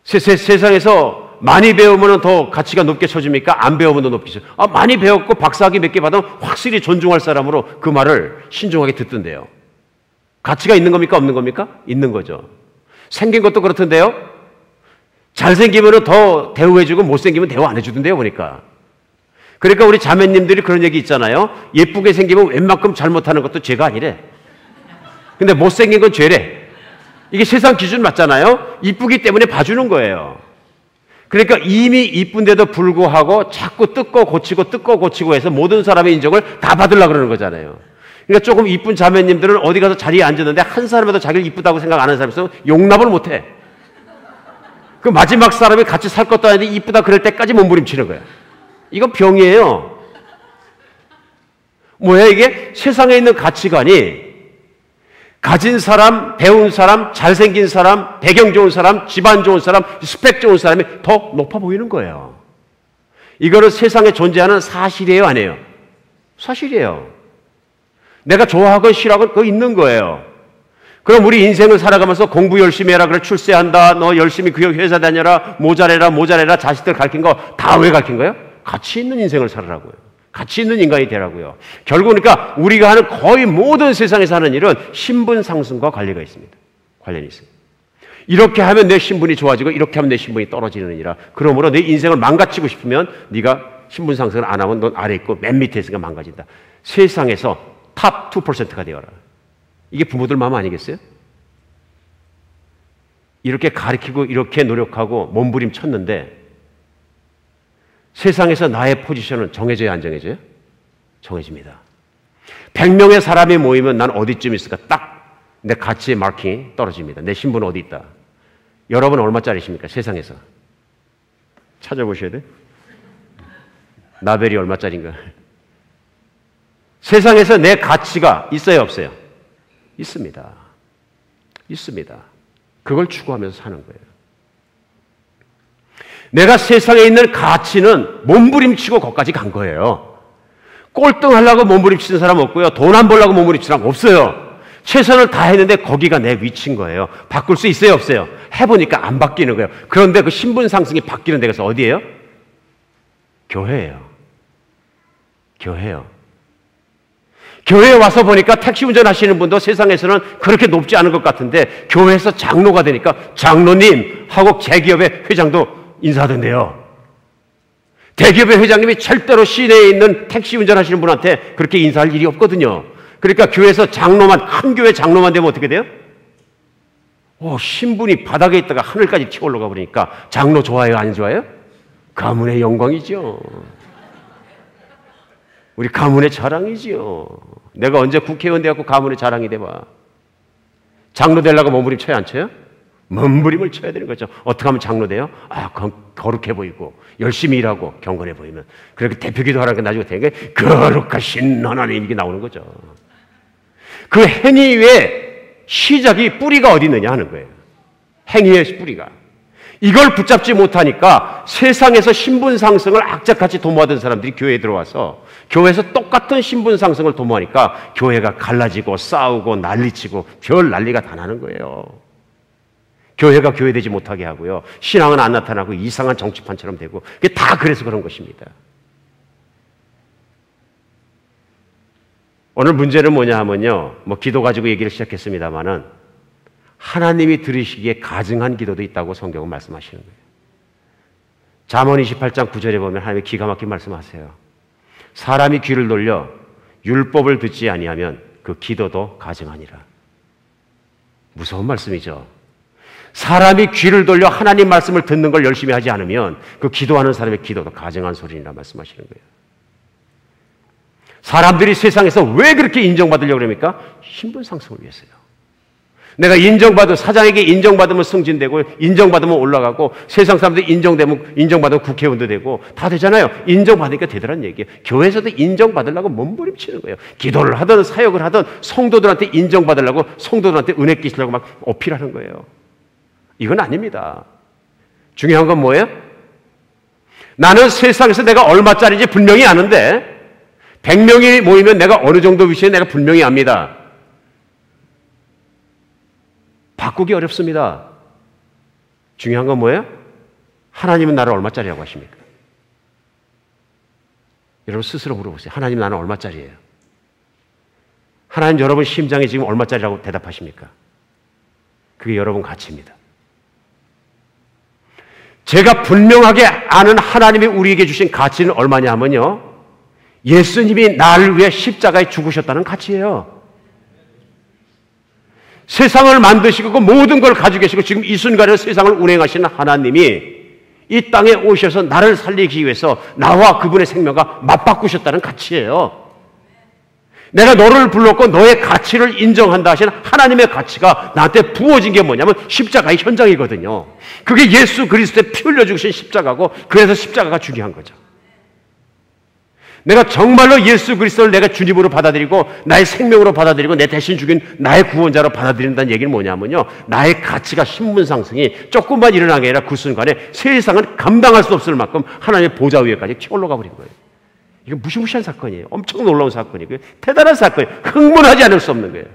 세상에서 많이 배우면 더 가치가 높게 쳐줍니까? 안 배우면 더 높게 쳐. 많이 배웠고 박사학위 몇 개 받으면 확실히 존중할 사람으로 그 말을 신중하게 듣던데요. 가치가 있는 겁니까? 없는 겁니까? 있는 거죠. 생긴 것도 그렇던데요. 잘생기면 더 대우해주고 못생기면 대우 안 해주던데요, 보니까. 그러니까 우리 자매님들이 그런 얘기 있잖아요. 예쁘게 생기면 웬만큼 잘못하는 것도 죄가 아니래. 근데 못생긴 건 죄래. 이게 세상 기준 맞잖아요. 이쁘기 때문에 봐주는 거예요. 그러니까 이미 이쁜데도 불구하고 자꾸 뜯고 고치고 해서 모든 사람의 인정을 다 받으려고 그러는 거잖아요. 그러니까 조금 이쁜 자매님들은 어디 가서 자리에 앉았는데 한 사람이라도 자기를 이쁘다고 생각 안 하는 사람이 있으면 용납을 못 해. 그 마지막 사람이 같이 살 것도 아닌데 이쁘다 그럴 때까지 몸부림치는 거야. 이건 병이에요. 뭐야 이게? 세상에 있는 가치관이 가진 사람, 배운 사람, 잘생긴 사람, 배경 좋은 사람, 집안 좋은 사람, 스펙 좋은 사람이 더 높아 보이는 거예요. 이거는 세상에 존재하는 사실이에요, 아니에요? 사실이에요. 내가 좋아하건 싫어하건 그거 있는 거예요. 그럼 우리 인생을 살아가면서 공부 열심히 해라, 그래 출세한다, 너 열심히 그 회사 다녀라, 모자래라, 자식들 가르친 거 다 왜 가르친 거예요? 가치 있는 인생을 살으라고요. 가치 있는 인간이 되라고요. 결국 그러니까 우리가 하는 거의 모든 세상에서 하는 일은 신분 상승과 관련이 있습니다. 이렇게 하면 내 신분이 좋아지고 이렇게 하면 내 신분이 떨어지느니라. 그러므로 내 인생을 망가뜨리고 싶으면 네가 신분 상승을 안 하면 넌 아래 있고 맨 밑에 있으니까 망가진다. 세상에서 탑 2%가 되어라. 이게 부모들 마음 아니겠어요? 이렇게 가르치고 이렇게 노력하고 몸부림 쳤는데 세상에서 나의 포지션은 정해져야 안 정해져요? 정해집니다. 100명의 사람이 모이면 난 어디쯤 있을까? 딱 내 가치의 마킹이 떨어집니다. 내 신분은 어디 있다? 여러분 얼마짜리십니까? 세상에서. 찾아보셔야 돼. 나벨이 얼마짜리인가? 세상에서 내 가치가 있어요, 없어요? 있습니다. 있습니다. 그걸 추구하면서 사는 거예요. 내가 세상에 있는 가치는 몸부림치고 거기까지 간 거예요. 꼴등하려고 몸부림치는 사람 없고요. 돈 안 벌려고 몸부림치는 사람 없어요. 최선을 다했는데 거기가 내 위치인 거예요. 바꿀 수 있어요, 없어요? 해보니까 안 바뀌는 거예요. 그런데 그 신분 상승이 바뀌는 데가 어디예요? 교회예요. 교회요. 교회에 와서 보니까 택시 운전하시는 분도 세상에서는 그렇게 높지 않은 것 같은데 교회에서 장로가 되니까 장로님 하고 대기업의 회장도 인사하던데요. 대기업의 회장님이 절대로 시내에 있는 택시 운전하시는 분한테 그렇게 인사할 일이 없거든요. 그러니까 교회에서 장로만, 한 교회 장로만 되면 어떻게 돼요? 신분이 바닥에 있다가 하늘까지 튀어 올라가 버리니까 장로 좋아요, 안 좋아요? 가문의 영광이죠. 우리 가문의 자랑이지요. 내가 언제 국회의원 돼갖고 가문의 자랑이 돼봐. 장로 되려고 몸부림 쳐야 안 쳐요? 몸부림을 쳐야 되는 거죠. 어떻게 하면 장로 돼요? 거룩해 보이고 열심히 일하고 경건해 보이면 그렇게 대표기도 하라니까 나중에 되는 게 거룩하신 하나님 이게 나오는 거죠. 그 행위의 시작이 뿌리가 어디 있느냐 하는 거예요. 행위의 뿌리가. 이걸 붙잡지 못하니까 세상에서 신분 상승을 악착같이 도모하던 사람들이 교회에 들어와서 교회에서 똑같은 신분 상승을 도모하니까 교회가 갈라지고 싸우고 난리치고 별 난리가 다 나는 거예요. 교회가 교회되지 못하게 하고요. 신앙은 안 나타나고 이상한 정치판처럼 되고 그게 다 그래서 그런 것입니다. 오늘 문제는 뭐냐 하면요. 기도 가지고 얘기를 시작했습니다마는 하나님이 들으시기에 가증한 기도도 있다고 성경은 말씀하시는 거예요. 잠언 28장 9절에 보면 하나님이 기가 막힌 말씀하세요. 사람이 귀를 돌려 율법을 듣지 아니하면 그 기도도 가증하니라. 무서운 말씀이죠. 사람이 귀를 돌려 하나님 말씀을 듣는 걸 열심히 하지 않으면 그 기도하는 사람의 기도도 가증한 소리라 말씀하시는 거예요. 사람들이 세상에서 왜 그렇게 인정받으려고 그럽니까? 신분 상승을 위해서요. 내가 사장에게 인정받으면 승진되고, 인정받으면 올라가고, 세상 사람들이 인정받으면 국회의원도 되고, 다 되잖아요. 인정받으니까 되더란 얘기예요. 교회에서도 인정받으려고 몸부림치는 거예요. 기도를 하든 사역을 하든 성도들한테 인정받으려고, 성도들한테 은혜 끼시려고 막 어필하는 거예요. 이건 아닙니다. 중요한 건 뭐예요? 나는 세상에서 내가 얼마짜리인지 분명히 아는데, 100명이 모이면 내가 어느 정도 위치에 내가 분명히 압니다. 바꾸기 어렵습니다. 중요한 건 뭐예요? 하나님은 나를 얼마짜리라고 하십니까? 여러분 스스로 물어보세요. 하나님 나는 얼마짜리예요? 하나님 여러분 심장에 지금 얼마짜리라고 대답하십니까? 그게 여러분 가치입니다. 제가 분명하게 아는 하나님이 우리에게 주신 가치는 얼마냐 하면요. 예수님이 나를 위해 십자가에 죽으셨다는 가치예요. 세상을 만드시고 그 모든 걸 가지고 계시고 지금 이 순간에 세상을 운행하시는 하나님이 이 땅에 오셔서 나를 살리기 위해서 나와 그분의 생명과 맞바꾸셨다는 가치예요. 내가 너를 불렀고 너의 가치를 인정한다 하시는 하나님의 가치가 나한테 부어진 게 뭐냐면 십자가의 현장이거든요. 그게 예수 그리스도의 피 흘려 죽으신 십자가고, 그래서 십자가가 중요한 거죠. 내가 정말로 예수 그리스도를 내가 주님으로 받아들이고 나의 생명으로 받아들이고 내 대신 죽인 나의 구원자로 받아들인다는 얘기는 뭐냐면요, 나의 가치가 신분 상승이 조금만 일어난 게 아니라 그 순간에 세상은 감당할 수 없을 만큼 하나님의 보좌 위에까지 올라가 버린 거예요. 이거 무시무시한 사건이에요. 엄청 놀라운 사건이고요. 대단한 사건이에요. 흥분하지 않을 수 없는 거예요.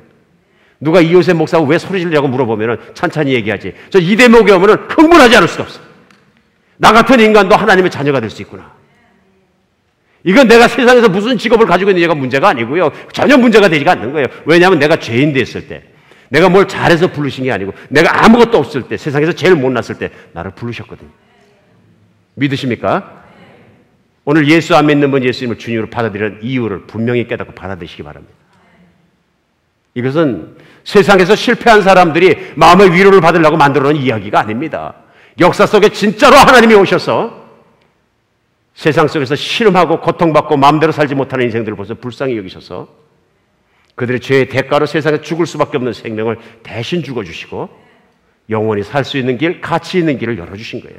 누가 이호셉 목사가 왜 소리 지르냐고 물어보면 찬찬히 얘기하지. 저 이 대목에 오면 흥분하지 않을 수가 없어. 나 같은 인간도 하나님의 자녀가 될 수 있구나. 이건 내가 세상에서 무슨 직업을 가지고 있느냐가 문제가 아니고요. 전혀 문제가 되지가 않는 거예요. 왜냐하면 내가 죄인 됐을 때, 내가 뭘 잘해서 부르신 게 아니고 내가 아무것도 없을 때, 세상에서 제일 못났을 때 나를 부르셨거든요. 믿으십니까? 오늘 예수 안 믿는 분 예수님을 주님으로 받아들이는 이유를 분명히 깨닫고 받아들이시기 바랍니다. 이것은 세상에서 실패한 사람들이 마음의 위로를 받으려고 만들어 놓은 이야기가 아닙니다. 역사 속에 진짜로 하나님이 오셔서 세상 속에서 실험하고 고통받고 마음대로 살지 못하는 인생들을 보면서 불쌍히 여기셔서 그들의 죄의 대가로 세상에 죽을 수밖에 없는 생명을 대신 죽어주시고 영원히 살 수 있는 길, 가치 있는 길을 열어주신 거예요.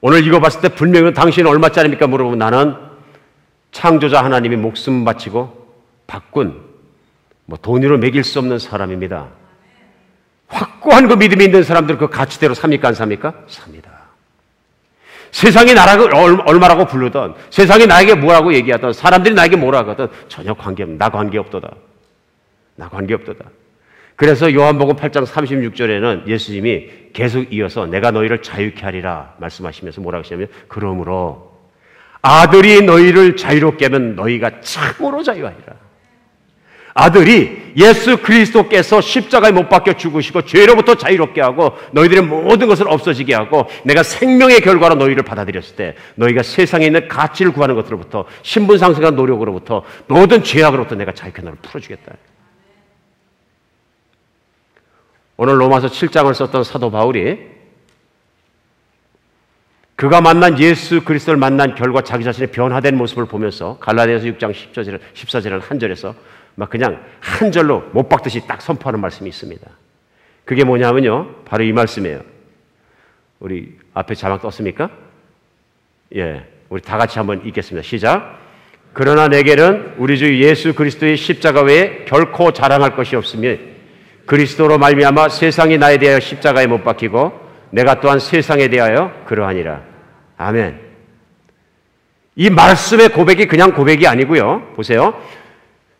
오늘 이거 봤을 때 분명히 당신은 얼마짜리입니까? 물어보면 나는 창조자 하나님이 목숨 바치고 바꾼 돈으로 매길 수 없는 사람입니다. 확고한 그 믿음이 있는 사람들은 그 가치대로 삽니까? 안 삽니까? 삽니다. 세상이 나라고 얼마라고 부르던, 세상이 나에게 뭐라고 얘기하던, 사람들이 나에게 뭐라고 하던 전혀 관계없다. 나 관계없도다. 나 관계없도다. 그래서 요한복음 8장 36절에는 예수님이 계속 이어서 내가 너희를 자유케 하리라 말씀하시면서 뭐라고 하시냐면, 그러므로 아들이 너희를 자유롭게 하면 너희가 참으로 자유하리라. 아들이 예수 그리스도께서 십자가에 못 박혀 죽으시고 죄로부터 자유롭게 하고 너희들의 모든 것을 없어지게 하고 내가 생명의 결과로 너희를 받아들였을 때 너희가 세상에 있는 가치를 구하는 것으로부터, 신분 상승한 노력으로부터, 모든 죄악으로부터 내가 자유케 너를 풀어주겠다. 오늘 로마서 7장을 썼던 사도 바울이 그가 만난 예수 그리스도를 만난 결과 자기 자신의 변화된 모습을 보면서 갈라디아서 6장 14절을 한 절에서 막 그냥 한 절로 못 박듯이 딱 선포하는 말씀이 있습니다. 그게 뭐냐면요, 바로 이 말씀이에요. 우리 앞에 자막 떴습니까? 예, 우리 다 같이 한번 읽겠습니다. 시작. 그러나 내게는 우리 주 예수 그리스도의 십자가 외에 결코 자랑할 것이 없으며 그리스도로 말미암아 세상이 나에 대하여 십자가에 못 박히고 내가 또한 세상에 대하여 그러하니라. 아멘. 이 말씀의 고백이 그냥 고백이 아니고요. 보세요.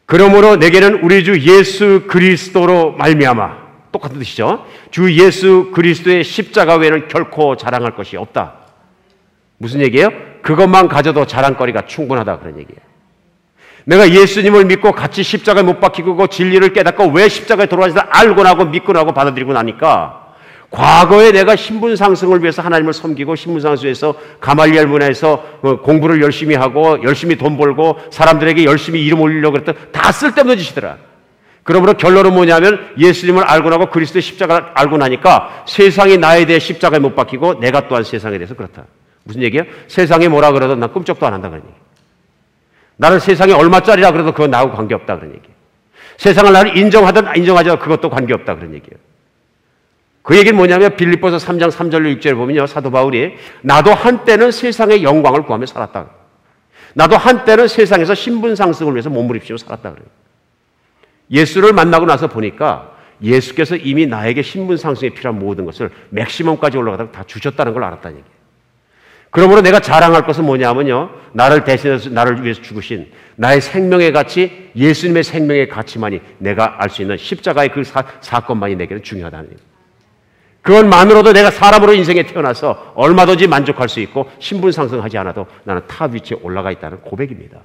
그러므로 내게는 우리 주 예수 그리스도로 말미암아, 똑같은 뜻이죠. 주 예수 그리스도의 십자가 외에는 결코 자랑할 것이 없다. 무슨 얘기예요? 그것만 가져도 자랑거리가 충분하다, 그런 얘기예요. 내가 예수님을 믿고 같이 십자가에 못 박히고 그 진리를 깨닫고 왜 십자가에 돌아가시다 알고 나고 믿고 나고 받아들이고 나니까 과거에 내가 신분 상승을 위해서 하나님을 섬기고 신분 상승을 위해서 가말리엘 문화에서 공부를 열심히 하고 열심히 돈 벌고 사람들에게 열심히 이름 올리려고 그랬던 다 쓸데없는 짓이더라. 그러므로 결론은 뭐냐면 예수님을 알고 나고 그리스도의 십자가를 알고 나니까 세상이 나에 대해 십자가에 못 박히고 내가 또한 세상에 대해서 그렇다. 무슨 얘기예요? 세상이 뭐라 그래도 난 꿈쩍도 안 한다, 그런 얘기. 나는 세상에 얼마짜리라 그래도 그건 나하고 관계없다, 그런 얘기예요. 세상을 나를 인정하든 인정하지 않든 그것도 관계없다, 그런 얘기예요. 그 얘기는 뭐냐면 빌립보서 3장 3절로 6절에 보면요, 사도 바울이 나도 한때는 세상의 영광을 구하며 살았다. 나도 한때는 세상에서 신분 상승을 위해서 몸부림치며 살았다, 그래요. 예수를 만나고 나서 보니까 예수께서 이미 나에게 신분 상승에 필요한 모든 것을 맥시멈까지 올라가다가 다 주셨다는 걸 알았다는 얘기예요. 그러므로 내가 자랑할 것은 뭐냐면요, 나를 대신해서 나를 위해서 죽으신 나의 생명의 가치, 예수님의 생명의 가치만이 내가 알 수 있는 십자가의 그 사건만이 내게는 중요하다는 얘기예요. 그것만으로도 내가 사람으로 인생에 태어나서 얼마든지 만족할 수 있고 신분 상승하지 않아도 나는 탑 위치에 올라가 있다는 고백입니다.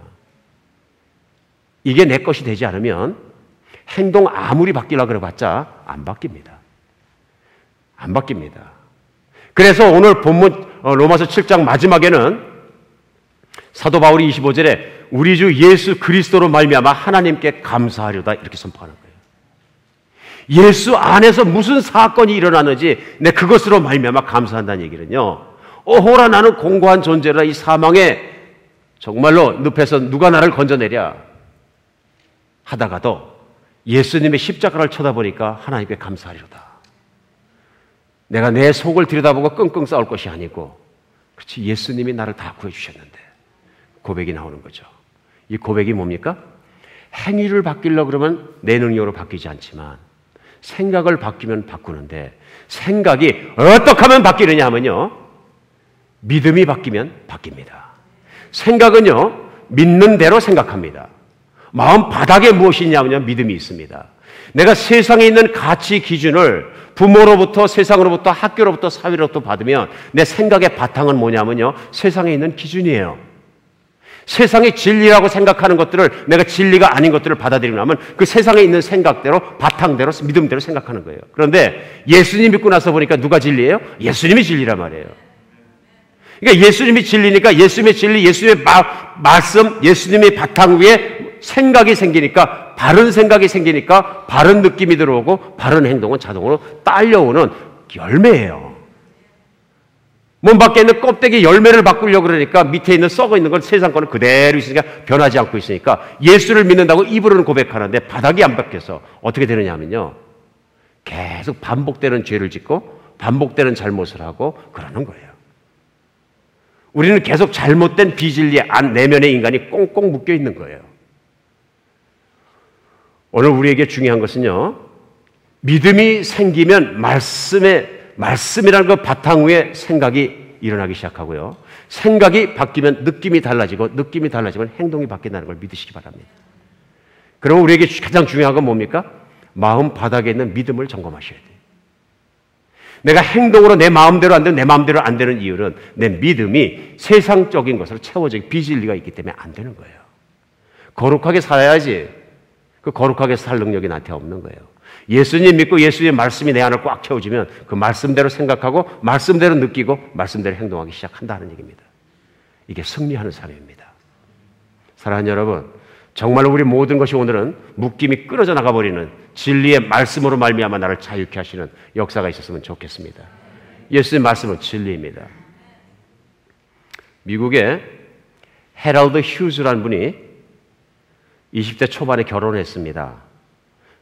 이게 내 것이 되지 않으면 행동 아무리 바뀌려고 그래봤자 안 바뀝니다. 안 바뀝니다. 그래서 오늘 본문 로마서 7장 마지막에는 사도 바울이 25절에 우리 주 예수 그리스도로 말미암아 하나님께 감사하려다 이렇게 선포하는 거예요. 예수 안에서 무슨 사건이 일어나는지 내 그것으로 말미암아 감사한다는 얘기는요, 오호라 나는 공고한 존재라 이 사망의 정말로 늪에서 누가 나를 건져내랴 하다가도 예수님의 십자가를 쳐다보니까 하나님께 감사하리로다. 내가 내 속을 들여다보고 끙끙 싸울 것이 아니고 그렇지 예수님이 나를 다 구해주셨는데 고백이 나오는 거죠. 이 고백이 뭡니까? 행위를 바뀌려고 그러면 내 능력으로 바뀌지 않지만 생각을 바뀌면 바꾸는데 생각이 어떻게 하면 바뀌느냐 하면요. 믿음이 바뀌면 바뀝니다. 생각은요. 믿는 대로 생각합니다. 마음 바닥에 무엇이 있냐면요. 믿음이 있습니다. 내가 세상에 있는 가치 기준을 부모로부터 세상으로부터 학교로부터 사회로부터 받으면 내 생각의 바탕은 뭐냐면요. 세상에 있는 기준이에요. 세상의 진리라고 생각하는 것들을 내가 진리가 아닌 것들을 받아들이고 나면 그 세상에 있는 생각대로 바탕대로 믿음대로 생각하는 거예요. 그런데 예수님 믿고 나서 보니까 누가 진리예요? 예수님이 진리란 말이에요. 그러니까 예수님이 진리니까 예수님의 진리, 예수님의 말씀, 예수님의 바탕 위에 생각이 생기니까 바른 생각이 생기니까 바른 느낌이 들어오고 바른 행동은 자동으로 딸려오는 열매예요. 몸 밖에 있는 껍데기 열매를 바꾸려고 그러니까 밑에 있는 썩어 있는 건 세상 거는 그대로 있으니까 변하지 않고 있으니까 예수를 믿는다고 입으로는 고백하는데 바닥이 안 바뀌어서 어떻게 되느냐 하면요. 계속 반복되는 죄를 짓고 반복되는 잘못을 하고 그러는 거예요. 우리는 계속 잘못된 비진리 안 내면의 인간이 꽁꽁 묶여 있는 거예요. 오늘 우리에게 중요한 것은요. 믿음이 생기면 말씀이라는 그 바탕 위에 생각이 일어나기 시작하고요. 생각이 바뀌면 느낌이 달라지고 느낌이 달라지면 행동이 바뀐다는 걸 믿으시기 바랍니다. 그럼 우리에게 가장 중요한 건 뭡니까? 마음 바닥에 있는 믿음을 점검하셔야 돼요. 내가 행동으로 내 마음대로 안 되는 내 마음대로 안 되는 이유는 내 믿음이 세상적인 것으로 채워져 비진리가 있기 때문에 안 되는 거예요. 거룩하게 살아야지 그 거룩하게 살 능력이 나한테 없는 거예요. 예수님 믿고 예수님의 말씀이 내 안을 꽉 채워지면 그 말씀대로 생각하고 말씀대로 느끼고 말씀대로 행동하기 시작한다는 얘기입니다. 이게 승리하는 삶입니다. 사랑하는 여러분, 정말로 우리 모든 것이 오늘은 묶임이 끊어져 나가버리는 진리의 말씀으로 말미암아 나를 자유케 하시는 역사가 있었으면 좋겠습니다. 예수님 말씀은 진리입니다. 미국에 헤럴드 휴즈라는 분이 20대 초반에 결혼했습니다.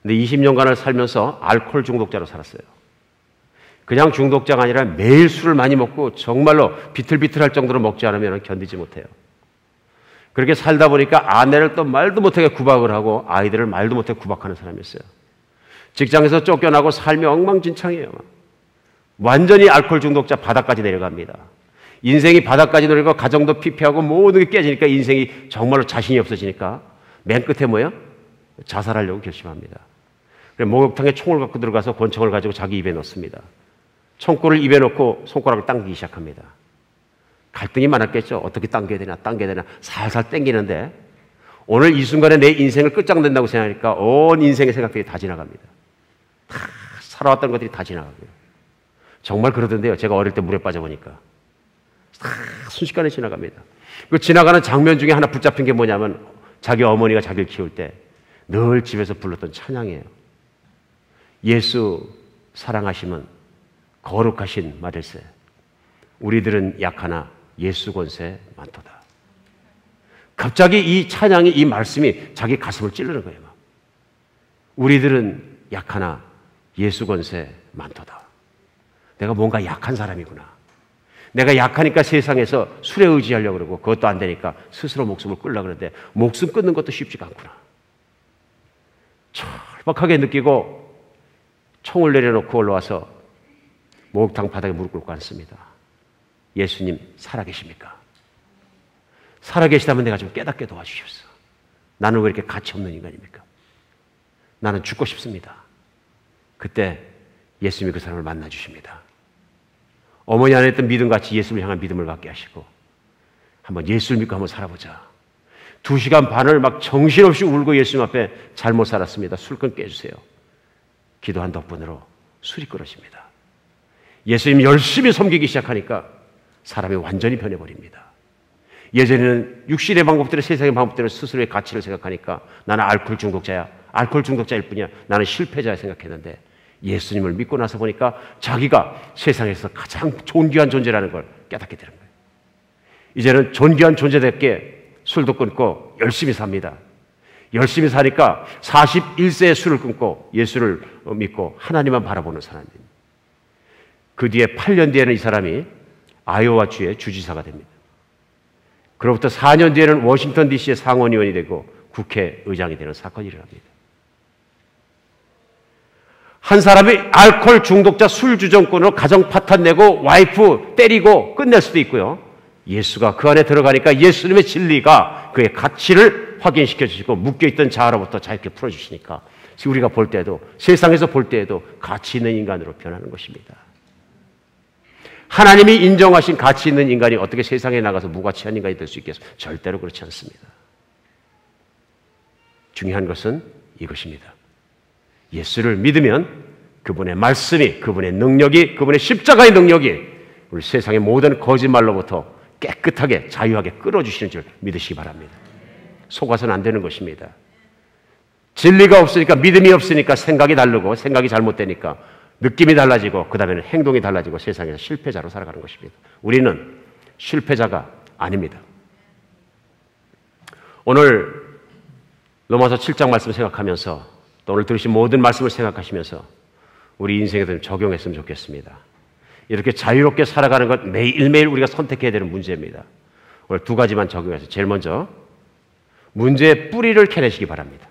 근데 20년간을 살면서 알코올 중독자로 살았어요. 그냥 중독자가 아니라 매일 술을 많이 먹고 정말로 비틀비틀할 정도로 먹지 않으면 견디지 못해요. 그렇게 살다 보니까 아내를 또 말도 못하게 구박을 하고 아이들을 말도 못하게 구박하는 사람이었어요. 직장에서 쫓겨나고 삶이 엉망진창이에요. 완전히 알코올 중독자 바닥까지 내려갑니다. 인생이 바닥까지 내려가고 가정도 피폐하고 모든 게 깨지니까 인생이 정말로 자신이 없어지니까 맨 끝에 뭐예요? 자살하려고 결심합니다. 그래서 목욕탕에 총을 갖고 들어가서 권총을 가지고 자기 입에 넣습니다. 총구를 입에 넣고 손가락을 당기기 시작합니다. 갈등이 많았겠죠. 어떻게 당겨야 되나 살살 당기는데 오늘 이 순간에 내 인생을 끝장낸다고 생각하니까 온 인생의 생각들이 다 지나갑니다. 다 살아왔던 것들이 다 지나가고요. 정말 그러던데요. 제가 어릴 때 물에 빠져보니까 다 순식간에 지나갑니다. 그 지나가는 장면 중에 하나 붙잡힌 게 뭐냐면 자기 어머니가 자기를 키울 때 늘 집에서 불렀던 찬양이에요. 예수 사랑하시면 거룩하신 마들세 우리들은 약하나 예수 권세 많도다. 갑자기 이 찬양이 이 말씀이 자기 가슴을 찔르는 거예요. 우리들은 약하나 예수 권세 많도다. 내가 뭔가 약한 사람이구나. 내가 약하니까 세상에서 술에 의지하려고 그러고 그것도 안 되니까 스스로 목숨을 끌려고 그러는데 목숨 끊는 것도 쉽지가 않구나. 절박하게 느끼고 총을 내려놓고 올라와서 목욕탕 바닥에 무릎 꿇고 앉습니다. 예수님 살아계십니까? 살아계시다면 내가 좀 깨닫게 도와주십시오. 나는 왜 이렇게 가치 없는 인간입니까? 나는 죽고 싶습니다. 그때 예수님이 그 사람을 만나주십니다. 어머니 안에 있던 믿음같이 예수를 향한 믿음을 갖게 하시고 한번 예수를 믿고 한번 살아보자. 2시간 반을 막 정신없이 울고 예수님 앞에 잘못 살았습니다. 술꾼 깨주세요. 기도한 덕분으로 술이 끊어집니다. 예수님 열심히 섬기기 시작하니까 사람이 완전히 변해버립니다. 예전에는 육신의 방법대로 세상의 방법대로 스스로의 가치를 생각하니까 나는 알코올 중독자야. 알코올 중독자일 뿐이야. 나는 실패자야 생각했는데 예수님을 믿고 나서 보니까 자기가 세상에서 가장 존귀한 존재라는 걸 깨닫게 되는 거예요. 이제는 존귀한 존재답게 술도 끊고 열심히 삽니다. 열심히 사니까 41세에 술을 끊고 예수를 믿고 하나님만 바라보는 사람입니다. 그 뒤에 8년 뒤에는 이 사람이 아이오와 주의 주지사가 됩니다. 그로부터 4년 뒤에는 워싱턴 DC의 상원의원이 되고 국회의장이 되는 사건이 일어납니다. 한 사람이 알코올 중독자 술 주정권으로 가정 파탄 내고 와이프 때리고 끝낼 수도 있고요. 예수가 그 안에 들어가니까 예수님의 진리가 그의 가치를 확인시켜 주시고 묶여있던 자아로부터 자유롭게 풀어주시니까 우리가 볼 때도 세상에서 볼 때에도 가치 있는 인간으로 변하는 것입니다. 하나님이 인정하신 가치 있는 인간이 어떻게 세상에 나가서 무가치한 인간이 될 수 있겠어요? 절대로 그렇지 않습니다. 중요한 것은 이것입니다. 예수를 믿으면 그분의 말씀이, 그분의 능력이, 그분의 십자가의 능력이 우리 세상의 모든 거짓말로부터 깨끗하게 자유하게 끌어주시는 줄 믿으시기 바랍니다. 속아서는 안 되는 것입니다. 진리가 없으니까, 믿음이 없으니까 생각이 다르고, 생각이 잘못되니까 느낌이 달라지고, 그 다음에는 행동이 달라지고 세상에서 실패자로 살아가는 것입니다. 우리는 실패자가 아닙니다. 오늘 로마서 7장 말씀을 생각하면서 또 오늘 들으신 모든 말씀을 생각하시면서 우리 인생에도 좀 적용했으면 좋겠습니다. 이렇게 자유롭게 살아가는 것 매일매일 우리가 선택해야 되는 문제입니다. 오늘 두 가지만 적용해서 제일 먼저 문제의 뿌리를 캐내시기 바랍니다.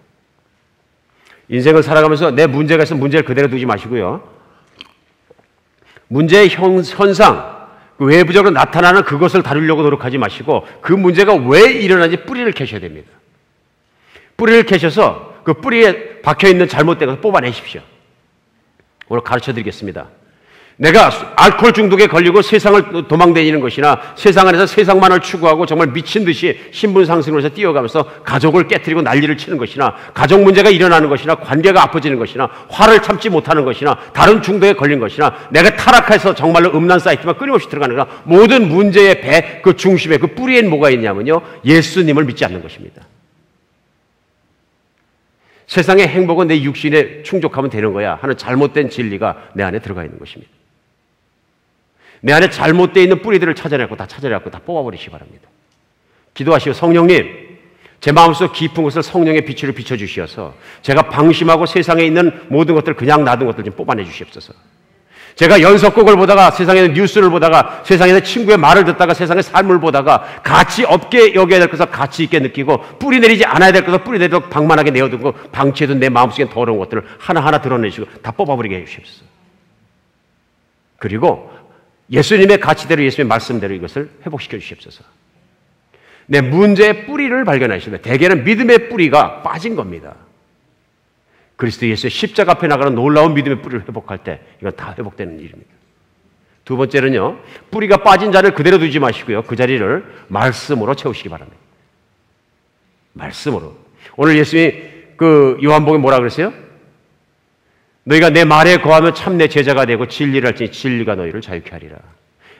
인생을 살아가면서 내 문제가 있으면 문제를 그대로 두지 마시고요. 문제의 현상, 그 외부적으로 나타나는 그것을 다루려고 노력하지 마시고 그 문제가 왜 일어나는지 뿌리를 캐셔야 됩니다. 뿌리를 캐셔서 그 뿌리에 박혀있는 잘못된 것을 뽑아내십시오. 오늘 가르쳐드리겠습니다. 내가 알코올 중독에 걸리고 세상을 도망다니는 것이나 세상 안에서 세상만을 추구하고 정말 미친 듯이 신분상승으로 해서 뛰어가면서 가족을 깨트리고 난리를 치는 것이나 가족 문제가 일어나는 것이나 관계가 아파지는 것이나 화를 참지 못하는 것이나 다른 중독에 걸린 것이나 내가 타락해서 정말로 음란 사이트만 끊임없이 들어가는 것이나 모든 문제의 그 중심에 그 뿌리엔 뭐가 있냐면요. 예수님을 믿지 않는 것입니다. 세상의 행복은 내 육신에 충족하면 되는 거야 하는 잘못된 진리가 내 안에 들어가 있는 것입니다. 내 안에 잘못되어 있는 뿌리들을 찾아내고 다 뽑아버리시기 바랍니다. 기도하시고 성령님, 제 마음속 깊은 곳을 성령의 빛으로 비춰주시어서 제가 방심하고 세상에 있는 모든 것들 그냥 놔둔 것들 좀 뽑아내 주시옵소서. 제가 연속극을 보다가 세상에는 뉴스를 보다가 세상에는 친구의 말을 듣다가 세상의 삶을 보다가 가치 없게 여겨야 될 것을 가치 있게 느끼고 뿌리 내리지 않아야 될 것을 뿌리 내리도록 방만하게 내어두고 방치해둔 내 마음속에 더러운 것들을 하나하나 드러내시고 다 뽑아버리게 해주시옵소서. 그리고 예수님의 가치대로 예수님의 말씀대로 이것을 회복시켜 주시옵소서. 내 문제의 뿌리를 발견하시면 대개는 믿음의 뿌리가 빠진 겁니다. 그리스도 예수의 십자가 앞에 나가는 놀라운 믿음의 뿌리를 회복할 때 이건 다 회복되는 일입니다. 두 번째는요. 뿌리가 빠진 자를 그대로 두지 마시고요. 그 자리를 말씀으로 채우시기 바랍니다. 말씀으로. 오늘 예수님이 그 요한복음에 뭐라 그랬어요? 너희가 내 말에 거하면 참 내 제자가 되고 진리를 할지니 진리가 너희를 자유케 하리라.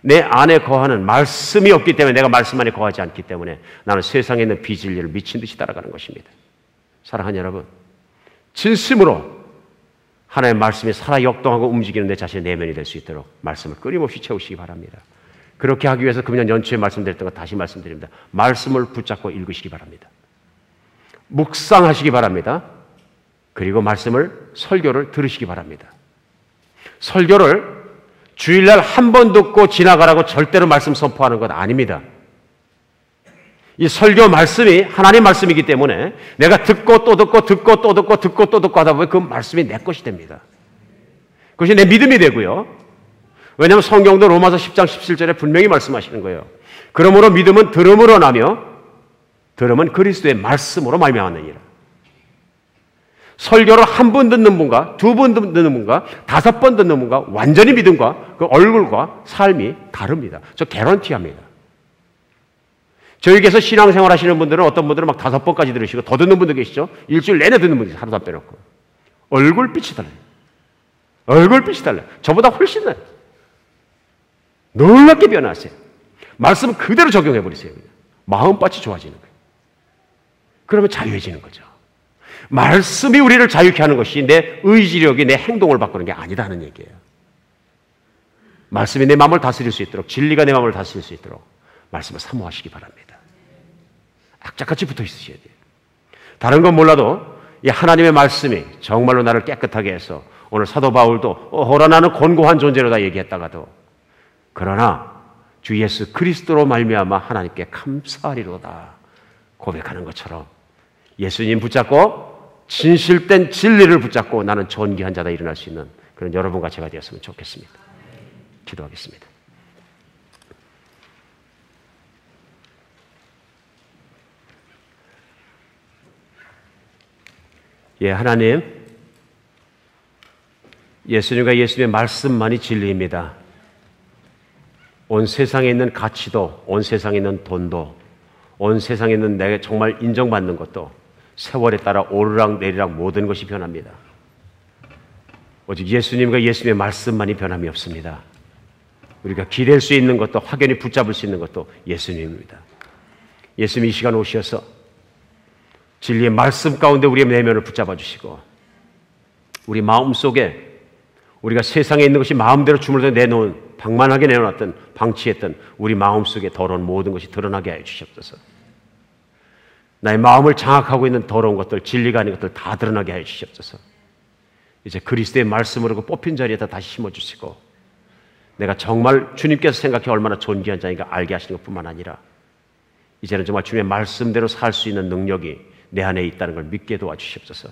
내 안에 거하는 말씀이 없기 때문에 내가 말씀 안에 거하지 않기 때문에 나는 세상에 있는 비진리를 미친 듯이 따라가는 것입니다. 사랑하는 여러분, 진심으로 하나님의 말씀이 살아 역동하고 움직이는 내 자신의 내면이 될 수 있도록 말씀을 끊임없이 채우시기 바랍니다. 그렇게 하기 위해서 금년 연초에 말씀드렸던 것 다시 말씀드립니다. 말씀을 붙잡고 읽으시기 바랍니다. 묵상하시기 바랍니다. 그리고 말씀을 설교를 들으시기 바랍니다. 설교를 주일날 한 번 듣고 지나가라고 절대로 말씀 선포하는 것 아닙니다. 이 설교 말씀이 하나님 말씀이기 때문에 내가 듣고 또 듣고 듣고 또 듣고 듣고 또 듣고 하다 보면 그 말씀이 내 것이 됩니다. 그것이 내 믿음이 되고요. 왜냐하면 성경도 로마서 10장 17절에 분명히 말씀하시는 거예요. 그러므로 믿음은 들음으로 나며 들음은 그리스도의 말씀으로 말미암느니라. 설교를 한 번 듣는 분과 두 번 듣는 분과 5번 듣는 분과 완전히 믿음과 그 얼굴과 삶이 다릅니다. 저 개런티합니다. 저에게서 신앙생활 하시는 분들은 어떤 분들은 막 5번까지 들으시고 더 듣는 분도 계시죠. 일주일 내내 듣는 분들이 하루도 안 빼놓고. 얼굴빛이 달라요. 얼굴빛이 달라요. 저보다 훨씬 나요. 놀랍게 변하세요. 말씀 그대로 적용해 버리세요. 마음밭이 좋아지는 거예요. 그러면 자유해지는 거죠. 말씀이 우리를 자유케 하는 것이 내 의지력이 내 행동을 바꾸는 게 아니다는 얘기예요. 말씀이 내 마음을 다스릴 수 있도록, 진리가 내 마음을 다스릴 수 있도록 말씀을 사모하시기 바랍니다. 악착같이 붙어 있으셔야 돼요. 다른 건 몰라도 이 하나님의 말씀이 정말로 나를 깨끗하게 해서 오늘 사도 바울도 허라 나는 곤고한 존재로다 얘기했다가도 그러나 주 예수 그리스도로 말미암아 하나님께 감사하리로다 고백하는 것처럼 예수님 붙잡고 진실된 진리를 붙잡고 나는 존귀한 자다 일어날 수 있는 그런 여러분과 제가 되었으면 좋겠습니다. 기도하겠습니다. 예, 하나님, 예수님과 예수님의 말씀만이 진리입니다. 온 세상에 있는 가치도, 온 세상에 있는 돈도, 온 세상에 있는 내가 정말 인정받는 것도 세월에 따라 오르락 내리락 모든 것이 변합니다. 오직 예수님과 예수님의 말씀만이 변함이 없습니다. 우리가 기댈 수 있는 것도 확연히 붙잡을 수 있는 것도 예수님입니다. 예수님이 이 시간 오셔서 진리의 말씀 가운데 우리의 내면을 붙잡아 주시고 우리 마음속에 우리가 세상에 있는 것이 마음대로 주물러 내놓은 방만하게 내어놨던 방치했던 우리 마음속에 더러운 모든 것이 드러나게 하여 주시옵소서. 나의 마음을 장악하고 있는 더러운 것들, 진리가 아닌 것들 다 드러나게 하여 주시옵소서. 이제 그리스도의 말씀으로 그 뽑힌 자리에다 다시 심어주시고 내가 정말 주님께서 생각해 얼마나 존귀한 자인가 알게 하시는 것뿐만 아니라 이제는 정말 주님의 말씀대로 살 수 있는 능력이 내 안에 있다는 걸 믿게 도와주시옵소서.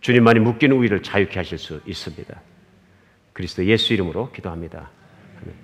주님만이 묶인 우리를 자유케 하실 수 있습니다. 그리스도 예수 이름으로 기도합니다. 아멘.